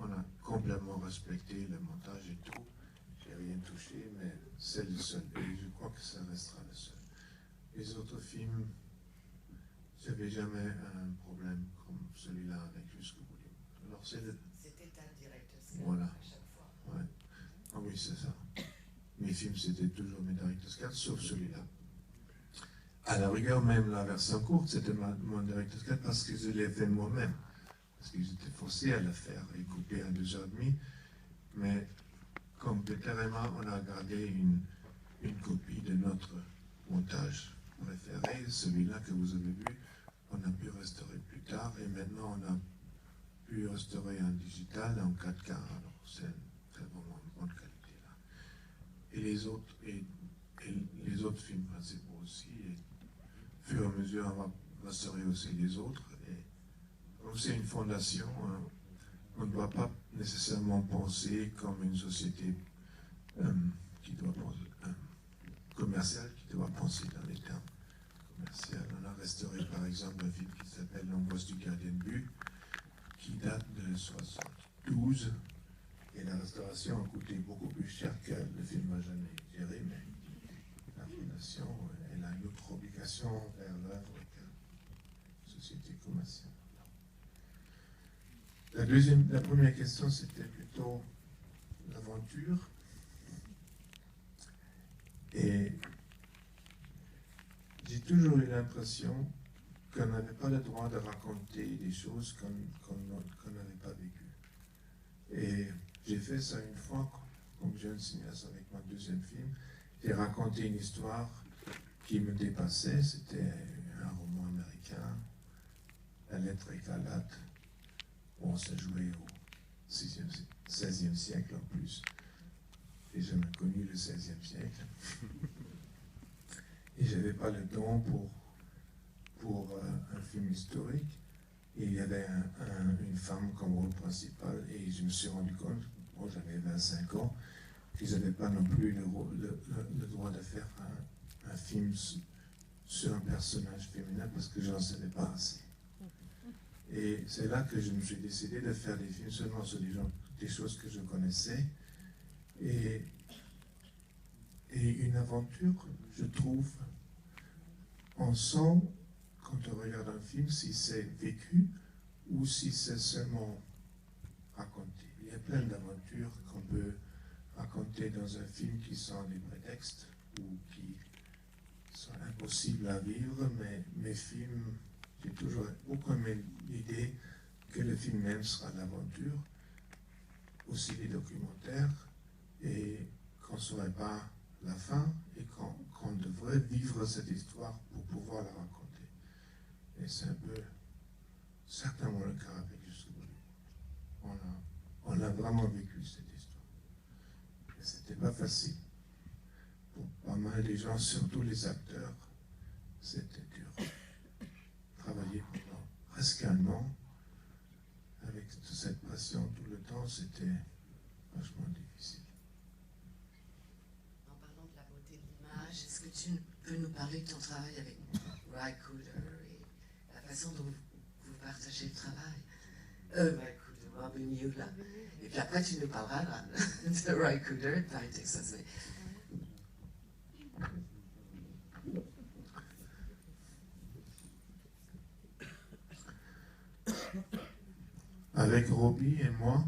on a complètement respecté le montage et tout. J'ai rien touché, mais c'est le seul. Et je crois que ça restera le seul. Les autres films, j'avais jamais un problème comme celui-là avec Jusqu'au bout du monde. Alors C'était un director's cut voilà. à chaque fois. Ouais. Ah oui, c'est ça. Mes films, c'était toujours mes director's cut, sauf celui-là. À la rigueur, même la version courte, c'était mon director's cut parce que je l'ai fait moi-même. Parce que j'étais forcé à le faire et couper à 2h30. Mais comme Peter et moi, on a gardé une copie de notre montage préféré, celui-là que vous avez vu, on a pu restaurer plus tard, et maintenant on a pu restaurer en digital, en 4K, alors c'est vraiment une bonne qualité là. Et les autres films principaux aussi, et au fur et à mesure on va restaurer aussi les autres. Et comme c'est une fondation, on ne doit pas nécessairement penser comme une société qui doit penser, commerciale, qui doit penser dans les termes commerciaux. On a restauré par exemple un film qui s'appelle L'Angoisse du gardien de but, qui date de 72, et la restauration a coûté beaucoup plus cher que le film n'a jamais géré, mais la fondation, elle a une autre obligation vers l'œuvre que la société commerciale. La première question, c'était plutôt l'aventure. Et j'ai toujours eu l'impression qu'on n'avait pas le droit de raconter des choses qu'on n'avait pas vécues. Et j'ai fait ça une fois, comme jeune cinéaste avec mon deuxième film. J'ai raconté une histoire qui me dépassait. C'était un roman américain, La lettre écarlate. Bon, ça jouait au XVIe siècle en plus. J'ai jamais connu le XVIe siècle. Et je n'avais pas le don pour un film historique. Et il y avait une femme comme rôle principal. Et je me suis rendu compte, bon, j'avais 25 ans, que je n'avais pas non plus le droit de faire un film sur un personnage féminin parce que je n'en savais pas assez. Et c'est là que je me suis décidé de faire des films seulement sur des choses que je connaissais. Et une aventure, je trouve, on sent, quand on regarde un film, si c'est vécu ou si c'est seulement raconté. Il y a plein d'aventures qu'on peut raconter dans un film qui sont des prétextes ou qui sont impossibles à vivre, mais mes films, j'ai toujours beaucoup aimé l'idée que le film même sera l'aventure, aussi les documentaires, et qu'on ne saurait pas la fin, et qu'on devrait vivre cette histoire pour pouvoir la raconter. Et c'est un peu certainement le cas avec Jusqu'au bout. On a vraiment vécu cette histoire. Et c'était pas facile. Pour pas mal de gens, surtout les acteurs, c'était dur. Travailler pendant presque un an, avec toute cette pression tout le temps, c'était vachement difficile. En parlant de la beauté de l'image, est-ce que tu peux nous parler de ton travail avec Ry Cooder et la façon dont vous partagez le travail? Ry Cooder, Robin Youla. Et puis après, tu nous parleras de Ry Cooder et de Paris, Texas. Avec Robbie et moi,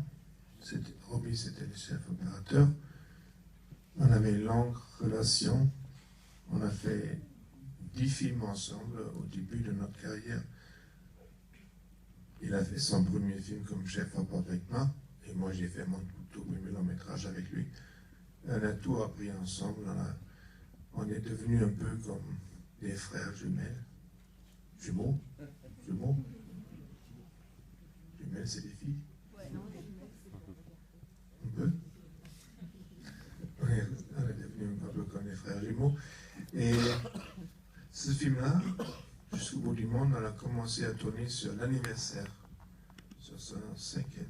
Robbie c'était le chef opérateur, on avait une longue relation, on a fait 10 films ensemble au début de notre carrière. Il a fait son premier film comme chef op avec moi, et moi j'ai fait mon tout premier long métrage avec lui. On a tout appris ensemble, on est devenus un peu comme des frères jumelles. Jumeaux. Jumelles, c'est des filles. Un peu. On est devenus un peu comme des frères jumeaux. Et ce film-là, Jusqu'au bout du monde, on a commencé à tourner sur l'anniversaire, sur son 50e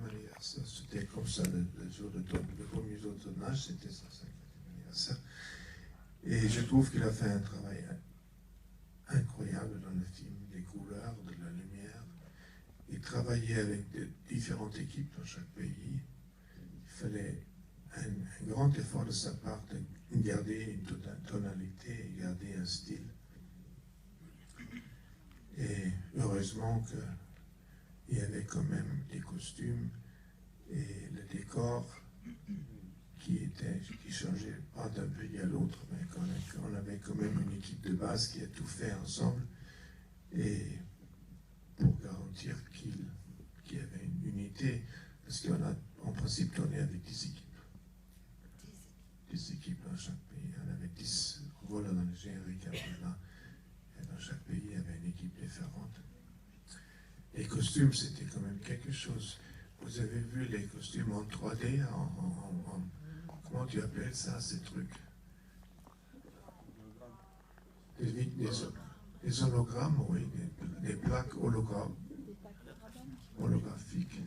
anniversaire. C'était comme ça le jour de tournage, le premier jour de tournage, c'était son 50e anniversaire. Et je trouve qu'il a fait un travail incroyable dans le film, des couleurs, de la lumière. Il travaillait avec différentes équipes dans chaque pays. Il fallait un grand effort de sa part de garder une tonalité et garder un style. Et heureusement qu'il y avait quand même des costumes et le décor qui changeait pas d'un pays à l'autre, mais qu'on avait quand même une équipe de base qui a tout fait ensemble, et pour garantir qu'il y avait une unité, parce qu'on a en principe tourné avec 10 équipes. 10 équipes dans chaque pays. On avait 10 rôles dans le générique, et dans chaque pays il y avait une équipe les costumes, c'était quand même quelque chose. Vous avez vu les costumes en 3D, comment tu appelles ça, ces trucs? Des hologrammes, oui, des plaques holographiques.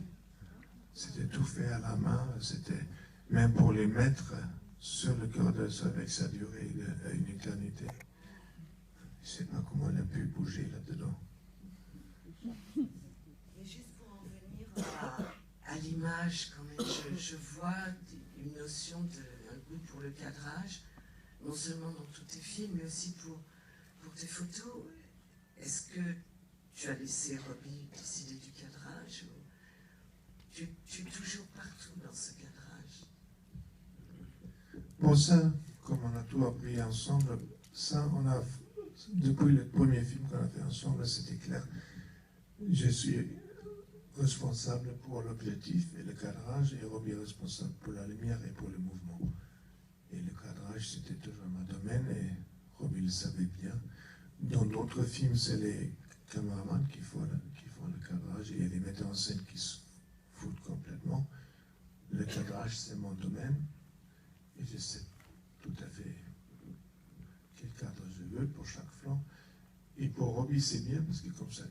C'était tout fait à la main, c'était même pour les mettre sur le corps avec sa durée une éternité. Je ne sais pas comment elle a pu bouger là-dedans. Mais juste pour en venir à l'image, quand même, je vois une notion d'un goût pour le cadrage, non seulement dans tous tes films, mais aussi pour tes photos. Est-ce que tu as laissé Robbie décider du cadrage ou tu es toujours partout dans ce cadrage? Bon, ça, comme on a tout appris ensemble, ça, depuis le premier film qu'on a fait ensemble, c'était clair. Je suis responsable pour l'objectif et le cadrage, et Robbie est responsable pour la lumière et pour le mouvement. Et le cadrage, c'était toujours mon domaine, et Robbie le savait bien. Dans d'autres films, c'est les caméramans qui font le cadrage, et les metteurs en scène qui se foutent complètement. Le cadrage, c'est mon domaine, et je sais tout à fait quel cadre je veux pour chaque flanc. Et pour Robbie, c'est bien, parce que comme ça,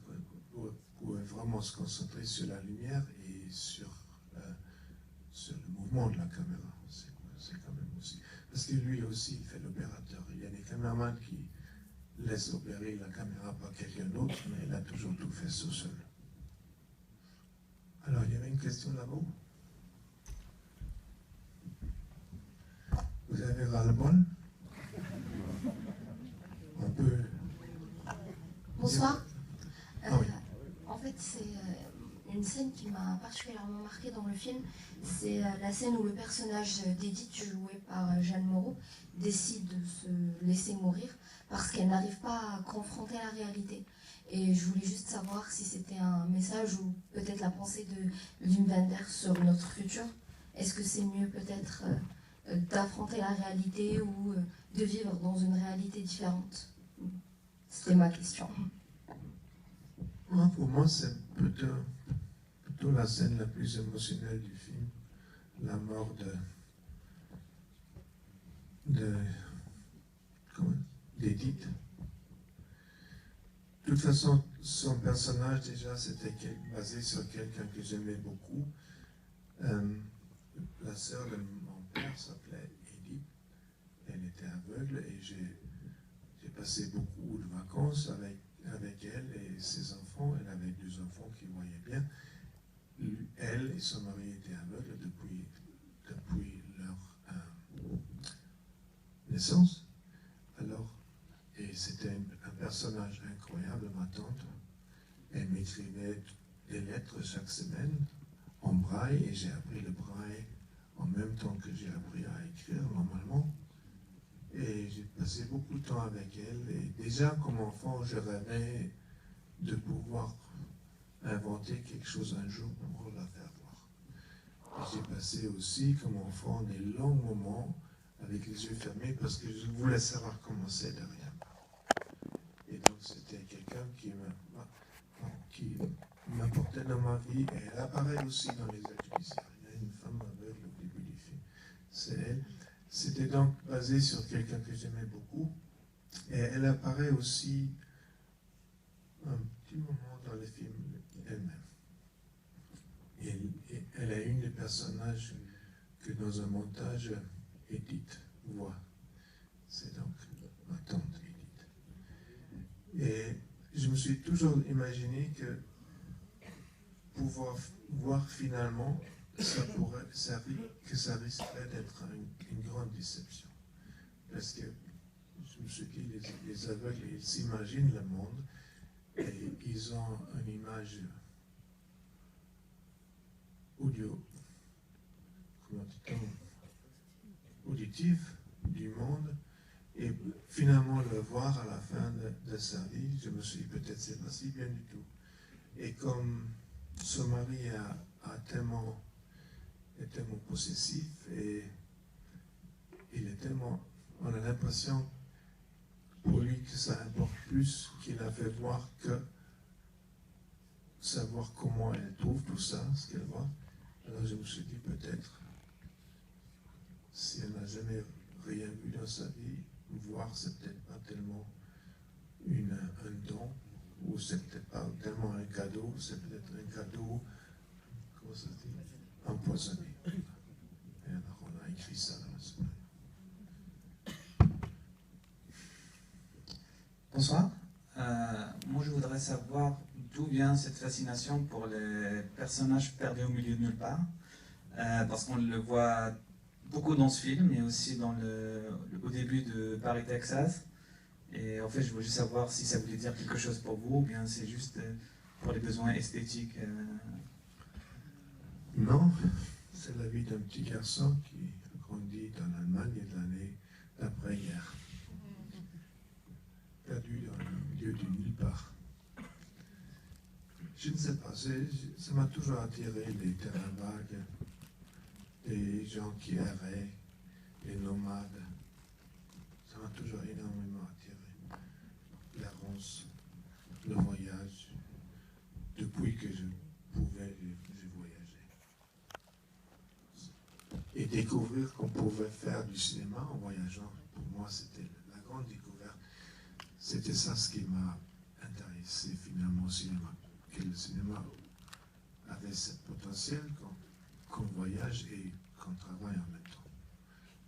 vous pouvez vraiment se concentrer sur la lumière et sur le mouvement de la caméra. C'est quand même aussi. Parce que lui aussi, il fait l'opérateur. Il y a des caméramans qui laissent opérer la caméra par quelqu'un d'autre, mais il a toujours tout fait tout seul. Alors, il y avait une question là-bas. Vous avez ras-le-bol? On peut... Bonsoir. Ah oui. En fait, c'est une scène qui m'a particulièrement marquée dans le film. C'est la scène où le personnage d'Edith, joué par Jeanne Moreau, décide de se laisser mourir parce qu'elle n'arrive pas à confronter la réalité. Et je voulais juste savoir si c'était un message ou peut-être la pensée de Wim Wenders sur notre futur. Est-ce que c'est mieux peut-être d'affronter la réalité ou de vivre dans une réalité différente? C'était ma question. Pour moi, c'est plutôt la scène la plus émotionnelle du film, la mort d'Edith. De toute façon, son personnage, déjà, c'était basé sur quelqu'un que j'aimais beaucoup. La sœur de mon père s'appelait Edith. Elle était aveugle et j'ai passé beaucoup de vacances avec elle et ses enfants. Elle avait 2 enfants qui voyaient bien. Elle et son mari étaient aveugles depuis leur naissance. Alors, et c'était un personnage incroyable, ma tante. Elle m'écrivait des lettres chaque semaine en braille, et j'ai appris le braille en même temps que j'ai appris à écrire normalement. Et j'ai passé beaucoup de temps avec elle. Et déjà, comme enfant, je rêvais de pouvoir inventer quelque chose un jour pour la faire voir. Et j'ai passé aussi, comme enfant, des longs moments avec les yeux fermés parce que je voulais savoir comment c'est derrière. Et donc, c'était quelqu'un qui m'apportait dans ma vie. Et elle apparaît aussi dans les êtres judiciaires. Il y a une femme aveugle au début du film. C'est elle. C'était donc basé sur quelqu'un que j'aimais beaucoup. Et elle apparaît aussi un petit moment dans le film elle-même. Et elle est une des personnages que dans un montage, Edith voit. C'est donc ma tante Edith. Et je me suis toujours imaginé que pouvoir voir finalement, ça risquerait d'être une grande déception. Parce que je me suis dit, les aveugles, ils s'imaginent le monde et ils ont une image auditive du monde, et finalement le voir à la fin de sa vie, je me suis dit peut-être c'est pas si bien du tout. Et comme son mari est tellement possessif, et il est tellement, on a l'impression pour lui que ça importe plus qu'il a fait voir que savoir comment elle trouve tout ça, ce qu'elle voit. Alors je me suis dit peut-être, si elle n'a jamais rien vu dans sa vie, voir c'est peut-être pas tellement un don, ou c'est peut-être pas tellement un cadeau, c'est peut-être un cadeau, comment ça se dit, empoisonné. Et alors on a écrit ça dans la semaine. Bonsoir. Moi, je voudrais savoir d'où vient cette fascination pour les personnages perdus au milieu de nulle part. Parce qu'on le voit beaucoup dans ce film et aussi au début de Paris, Texas. Et en fait, je voulais juste savoir si ça voulait dire quelque chose pour vous ou bien c'est juste pour les besoins esthétiques. Non, c'est la vie d'un petit garçon qui a grandi dans l'Allemagne de l'année d'après-guerre. Perdu dans le milieu du nulle part. Je ne sais pas, ça m'a toujours attiré les terrains vagues, les gens qui erraient, les nomades. Ça m'a toujours énormément attiré. L'errance, le voyage, depuis que je pouvais, j'ai voyagé. Et découvrir qu'on pouvait faire du cinéma en voyageant, pour moi c'était la grande découverte. C'était ça ce qui m'a intéressé finalement au cinéma, que le cinéma avait ce potentiel qu'on voyage et qu'on travaille en même temps.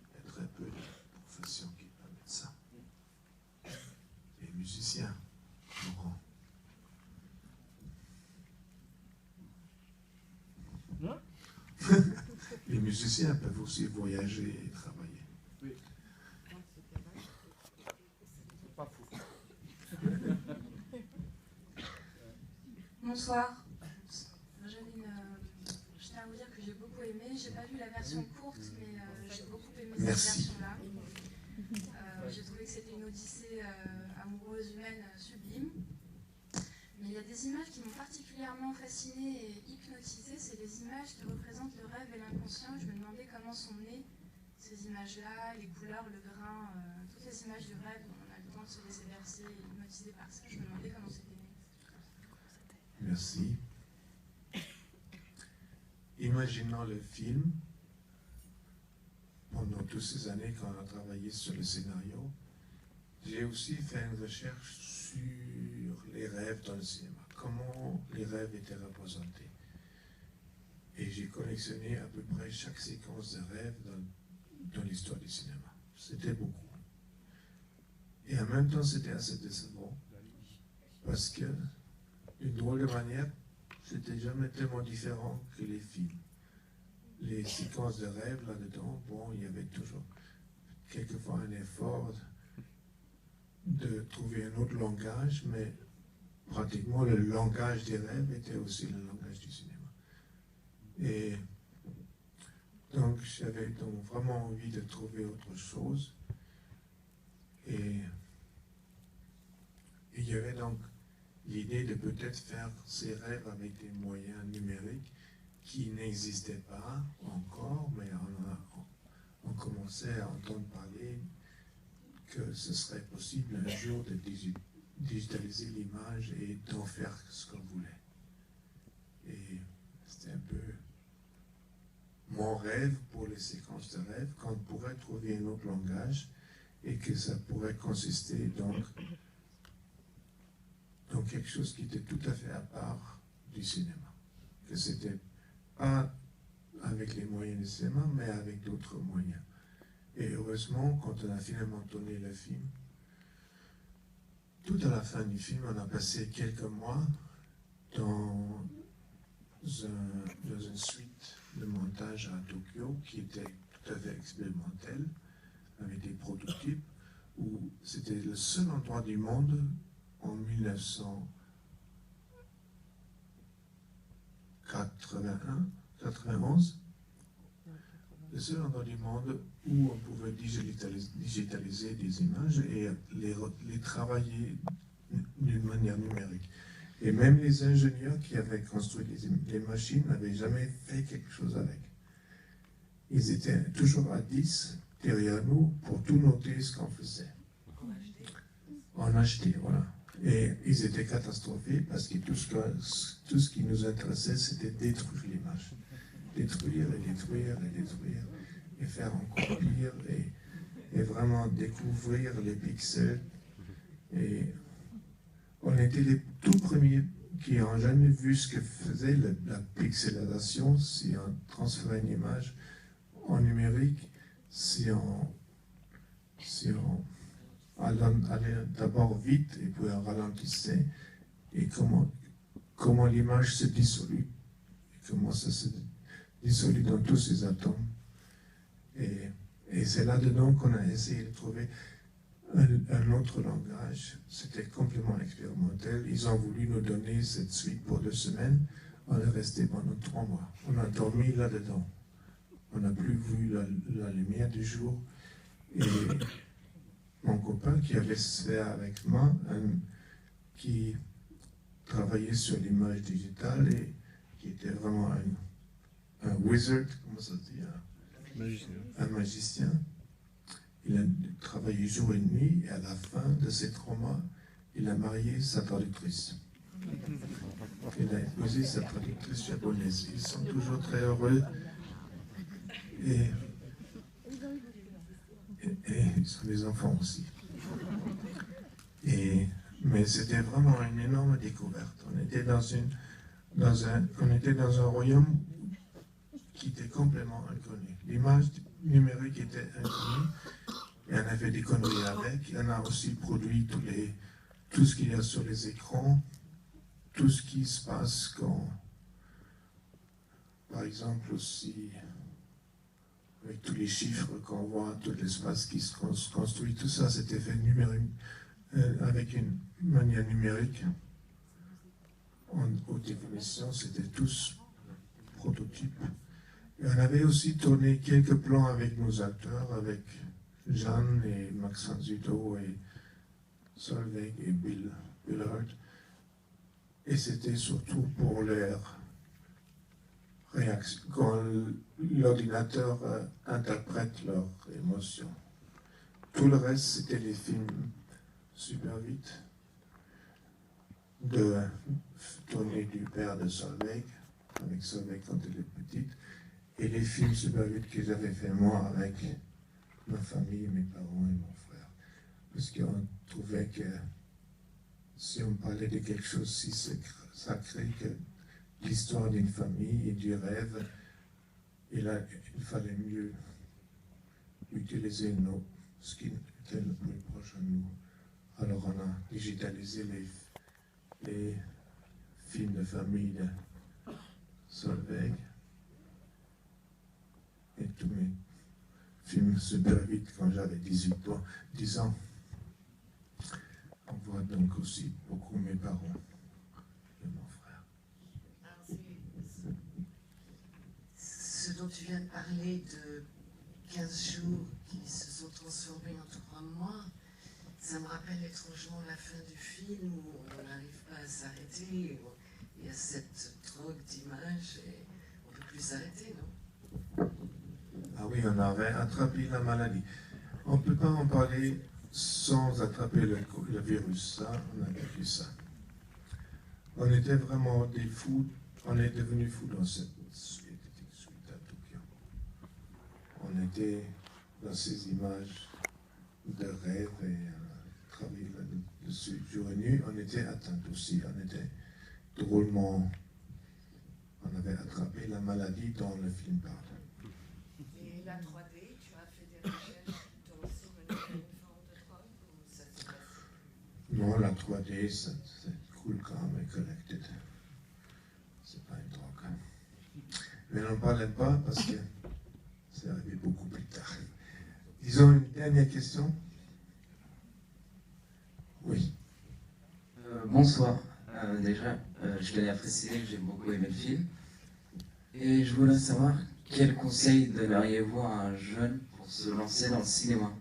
Il y a très peu de professions qui permettent ça. Les musiciens, Laurent. Les musiciens peuvent aussi voyager et travailler. Bonsoir. Je tiens à vous dire que j'ai beaucoup aimé. J'ai pas vu la version courte, mais j'ai beaucoup aimé cette version-là. J'ai trouvé que c'était une odyssée amoureuse humaine sublime. Mais il y a des images qui m'ont particulièrement fascinée et hypnotisée. C'est des images qui représentent le rêve et l'inconscient. Je me demandais comment sont nées ces images-là, les couleurs, le grain, toutes les images du rêve. On a le temps de se laisser bercer et hypnotiser par ça. Je me demandais comment c'était né. Merci. Imaginons le film, pendant toutes ces années qu'on a travaillé sur le scénario, j'ai aussi fait une recherche sur les rêves dans le cinéma, comment les rêves étaient représentés. Et j'ai collectionné à peu près chaque séquence de rêve dans l'histoire du cinéma. C'était beaucoup. Et en même temps, c'était assez décevant, parce que d'une drôle de manière, c'était jamais tellement différent que les films. Les séquences de rêve là-dedans, bon, il y avait toujours quelquefois un effort de trouver un autre langage, mais pratiquement le langage des rêves était aussi le langage du cinéma. Et donc j'avais donc vraiment envie de trouver autre chose. Et il y avait donc l'idée de peut-être faire ces rêves avec des moyens numériques qui n'existaient pas encore, mais on commençait à entendre parler que ce serait possible un jour de digitaliser l'image et d'en faire ce qu'on voulait. Et c'était un peu mon rêve pour les séquences de rêve, qu'on pourrait trouver un autre langage et que ça pourrait consister donc dans quelque chose qui était tout à fait à part du cinéma. Que c'était pas avec les moyens du cinéma, mais avec d'autres moyens. Et heureusement, quand on a finalement tourné le film, tout à la fin du film, on a passé quelques mois dans une suite de montage à Tokyo qui était tout à fait expérimentelle, avec des prototypes, où c'était le seul endroit du monde en 1991, le seul endroit du monde où on pouvait digitaliser des images et les travailler d'une manière numérique. Et même les ingénieurs qui avaient construit les machines n'avaient jamais fait quelque chose avec. Ils étaient toujours à 10 derrière nous pour tout noter ce qu'on faisait. En acheté, voilà. Et ils étaient catastrophés parce que tout ce qui nous intéressait, c'était détruire l'image. Détruire et détruire et détruire, et faire encore pire, et vraiment découvrir les pixels. Et on était les tout premiers qui n'ont jamais vu ce que faisait la pixelisation si on transférait une image en numérique, si on allait d'abord vite et puis on ralentissait, et comment l'image se dissolue, et comment ça se dissolue dans tous ces atomes. Et c'est là-dedans qu'on a essayé de trouver un autre langage. C'était complètement expérimental. Ils ont voulu nous donner cette suite pour 2 semaines. On est resté pendant 3 mois. On a dormi là-dedans. On n'a plus vu la lumière du jour. Et mon copain qui avait fait avec moi, qui travaillait sur l'image digitale et qui était vraiment un wizard, comment ça se dit, un magicien. Il a travaillé jour et nuit, et à la fin de ces 3 mois, il a marié sa traductrice. Il a épousé sa traductrice japonaise. Ils sont toujours très heureux. Et ils ont des enfants aussi. Mais c'était vraiment une énorme découverte. On était dans un royaume qui était complètement inconnu. L'image numérique était inconnue, et on avait des conneries avec. On a aussi produit tout ce qu'il y a sur les écrans, tout ce qui se passe quand, par exemple aussi, avec tous les chiffres qu'on voit, tout l'espace qui se construit, tout ça c'était fait numérique, avec une manière numérique. En haute définition, c'était tous prototypes. Et on avait aussi tourné quelques plans avec nos acteurs, avec Jeanne et Maxence Zuto et Solveig et Bill Hurt. Et c'était surtout pour leur réaction, quand l'ordinateur interprète leurs émotions. Tout le reste, c'était les films super vite, de tourner du père de Solveig, avec Solveig quand elle est petite, et les films super vite que j'avais fait moi avec ma famille, mes parents et mon frère. Parce qu'on trouvait que si on parlait de quelque chose si sacré que l'histoire d'une famille et du rêve, il fallait mieux utiliser ce qui était le plus proche de nous. Alors on a digitalisé les films de famille de Solveig et tous mes films super vite quand j'avais 10 ans. On voit donc aussi beaucoup mes parents et mon frère. Ce dont tu viens de parler de 15 jours qui se sont transformés en 3 mois, ça me rappelle étrangement la fin du film où on n'arrive pas à s'arrêter, il y a cette drogue d'images et on ne peut plus s'arrêter, non? Ah oui, on avait attrapé la maladie. On ne peut pas en parler sans attraper le virus, ça, on a vécu ça. On était vraiment des fous, on est devenus fous dans cette suite à Tokyo. On était dans ces images de rêve et travaillé là-dessus jour et nuit. On était atteints aussi, on était drôlement, on avait attrapé la maladie dont le film parle. Et la 3D, tu as fait des recherches pour aussi mener une forme de drogue ou ça s'est passé? Non, la 3D, c'est cool calm et collected. C'est pas une drogue. Mais on n'en parlait pas parce que c'est arrivé beaucoup plus tard. Disons une dernière question. Oui. Bonsoir. Déjà, je tenais à préciser que j'ai beaucoup aimé le film. Et je voulais savoir quel conseil donneriez-vous à un jeune pour se lancer dans le cinéma?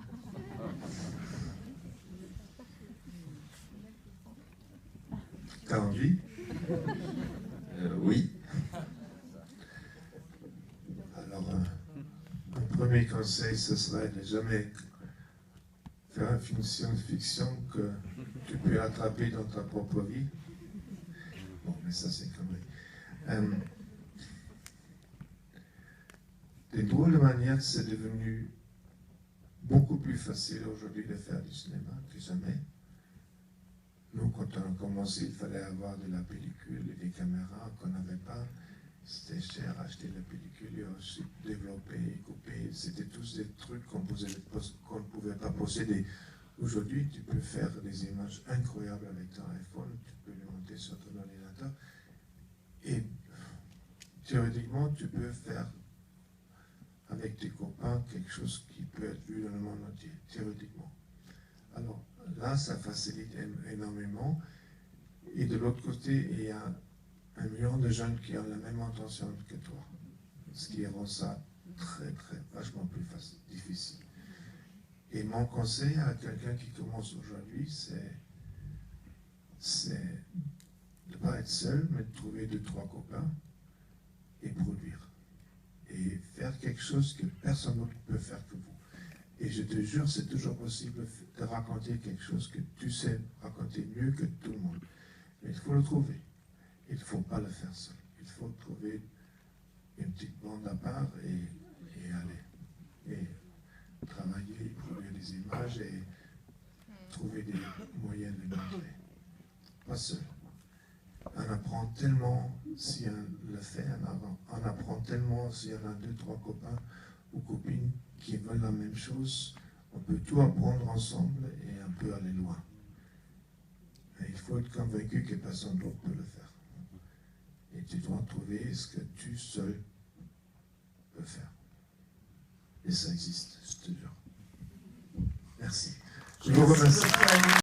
T'as envie? Oui. Alors, un premier conseil, ce serait de jamais faire un film science-fiction que tu tu peux attraper dans ta propre vie. Bon, mais ça c'est connerie. De drôles de manière, c'est devenu beaucoup plus facile aujourd'hui de faire du cinéma que jamais. Nous, quand on a commencé, il fallait avoir de la pellicule et des caméras qu'on n'avait pas. C'était cher acheter la pellicule et ensuite développer et couper. C'était tous des trucs qu'on ne pouvait pas posséder. Aujourd'hui, tu peux faire des images incroyables avec ton iPhone, tu peux les monter sur ton ordinateur. Et théoriquement, tu peux faire avec tes copains quelque chose qui peut être vu dans le monde entier, théoriquement. Alors là, ça facilite énormément. Et de l'autre côté, il y a 1 million de jeunes qui ont la même intention que toi. Ce qui rend ça vachement plus difficile. Et mon conseil à quelqu'un qui commence aujourd'hui, c'est de ne pas être seul, mais de trouver 2-3 copains et produire. Et faire quelque chose que personne d'autre ne peut faire que vous. Et je te jure, c'est toujours possible de raconter quelque chose que tu sais raconter mieux que tout le monde. Mais il faut le trouver. Il ne faut pas le faire seul. Il faut trouver une petite bande à part et aller. Et travailler, produire des images et trouver des moyens de les montrer. Pas seul. On apprend tellement si on le fait, on apprend tellement si on a 2-3 copains ou copines qui veulent la même chose. On peut tout apprendre ensemble et on peut aller loin. Et il faut être convaincu que personne d'autre peut le faire. Et tu dois trouver ce que tu seul peux faire. Et ça existe, je te jure. Merci. Je vous remercie.